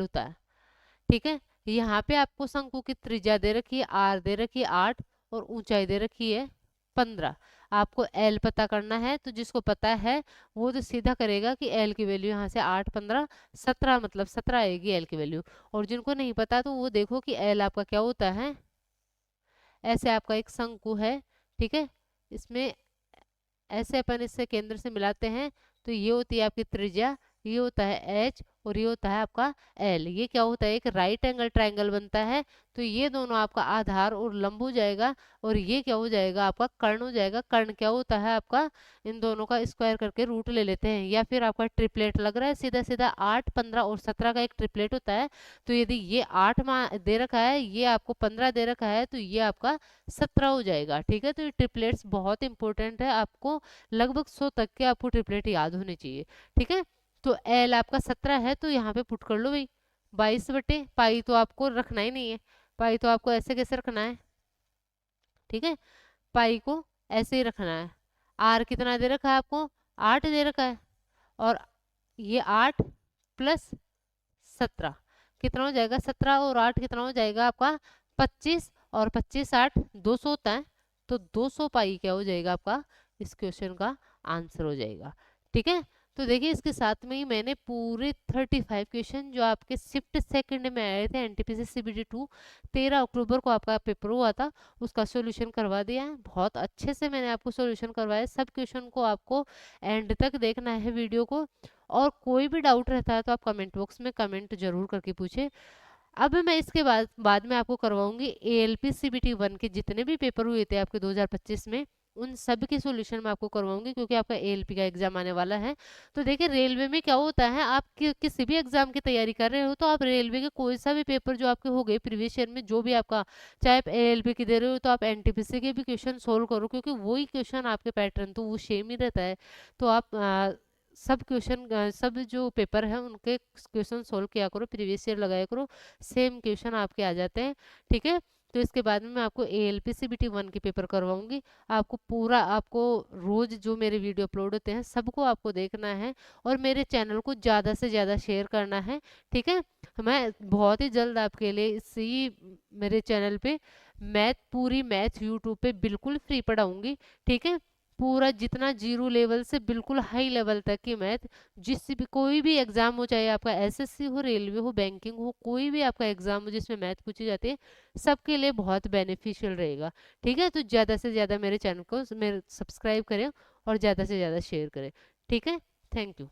होता है। ठीक है, यहाँ पे आपको शंकु की त्रिज्या दे रखी है, r दे रखी है 8 और ऊंचाई दे रखी है 15। आपको l पता करना है, तो जिसको पता है वो तो सीधा करेगा कि l की वैल्यू यहाँ से 8 15 17, मतलब 17 आएगी l की वैल्यू। और जिनको नहीं पता तो वो देखो कि l आपका क्या होता है। ऐसे आपका एक शंकु है, ठीक है, इसमें ऐसे अपन इससे केंद्र से मिलाते हैं, तो ये होती है आपकी त्रिज्या, ये होता है h और ये होता है आपका l। ये क्या होता है? एक राइट एंगल ट्रायंगल बनता है। तो ये दोनों आपका आधार और लंब हो जाएगा, और ये क्या हो जाएगा? आपका कर्ण हो जाएगा। कर्ण क्या होता है आपका? इन दोनों का स्क्वायर करके रूट ले लेते हैं, या फिर आपका ट्रिपलेट लग रहा है सीधा सीधा 8 15 और 17 का एक ट्रिपलेट होता है। तो यदि ये 8 दे रखा है, ये आपको 15 दे रखा है, तो ये आपका 17 हो जाएगा। ठीक है, तो ये ट्रिपलेट्स बहुत इंपॉर्टेंट है, आपको लगभग 100 तक के आपको ट्रिपलेट याद होने चाहिए। ठीक है, तो एल आपका 17 है, तो यहाँ पे पुट कर लो भाई 22/पाई। तो आपको रखना ही नहीं है, पाई तो आपको ऐसे कैसे रखना है? ठीक है, पाई को ऐसे ही रखना है। आर कितना दे रखा है आपको? 8 दे रखा है, और ये 8 + 17 कितना हो जाएगा? 17 और 8 कितना हो जाएगा आपका? 25। और 25 8 200 होता है, तो 200 पाई क्या हो जाएगा आपका? इस क्वेश्चन का आंसर हो जाएगा। ठीक है, तो देखिए इसके साथ में ही मैंने पूरे 35 क्वेश्चन जो आपके शिफ्ट सेकंड में आए थे एनटीपीसी सीबीटी 2, 13 अक्टूबर को आपका पेपर हुआ था, उसका सॉल्यूशन करवा दिया है। बहुत अच्छे से मैंने आपको सॉल्यूशन करवाया। सब क्वेश्चन को आपको एंड तक देखना है वीडियो को, और कोई भी डाउट रहता है तो आप कमेंट बॉक्स में कमेंट जरूर करके पूछे। अब मैं इसके बाद में आपको करवाऊंगी एएलपी सीबीटी 1 के जितने भी पेपर हुए थे आपके 2025 में, उन सब के सॉल्यूशन मैं आपको करवाऊंगी, क्योंकि आपका एएलपी का एग्जाम आने वाला है। तो देखिए रेलवे में क्या होता है, आप किसी भी एग्जाम की तैयारी कर रहे हो तो आप रेलवे के कोई सा भी पेपर जो आपके हो गए प्रीवियस ईयर में, जो भी आपका, चाहे आप एएलपी की दे रहे हो तो आप एनटीपीसी के भी क्वेश्चन सोल्व करो, क्योंकि वही क्वेश्चन आपके पैटर्न तो वो सेम ही रहता है। तो आप सब क्वेश्चन सब जो पेपर है उनके क्वेश्चन सोल्व किया करो, प्रीवियस ईयर लगाया करो, सेम क्वेश्चन आपके आ जाते हैं। ठीक है, तो इसके बाद में मैं आपको एएलपी सीबीटी 1 के पेपर करवाऊंगी। आपको पूरा, आपको रोज जो मेरे वीडियो अपलोड होते हैं सबको आपको देखना है, और मेरे चैनल को ज़्यादा से ज़्यादा शेयर करना है। ठीक है, मैं बहुत ही जल्द आपके लिए इसी मेरे चैनल पे पूरी मैथ यूट्यूब पे बिल्कुल फ्री पढ़ाऊंगी। ठीक है, पूरा जितना जीरो लेवल से बिल्कुल हाई लेवल तक की मैथ, जिस भी कोई भी एग्जाम हो, चाहे आपका एसएससी हो, रेलवे हो, बैंकिंग हो, कोई भी आपका एग्जाम हो जिसमें मैथ पूछी जाती है, सबके लिए बहुत बेनिफिशियल रहेगा। ठीक है, तो ज़्यादा से ज़्यादा मेरे चैनल को मेरे सब्सक्राइब करें और ज़्यादा से ज़्यादा शेयर करें। ठीक है, थैंक यू।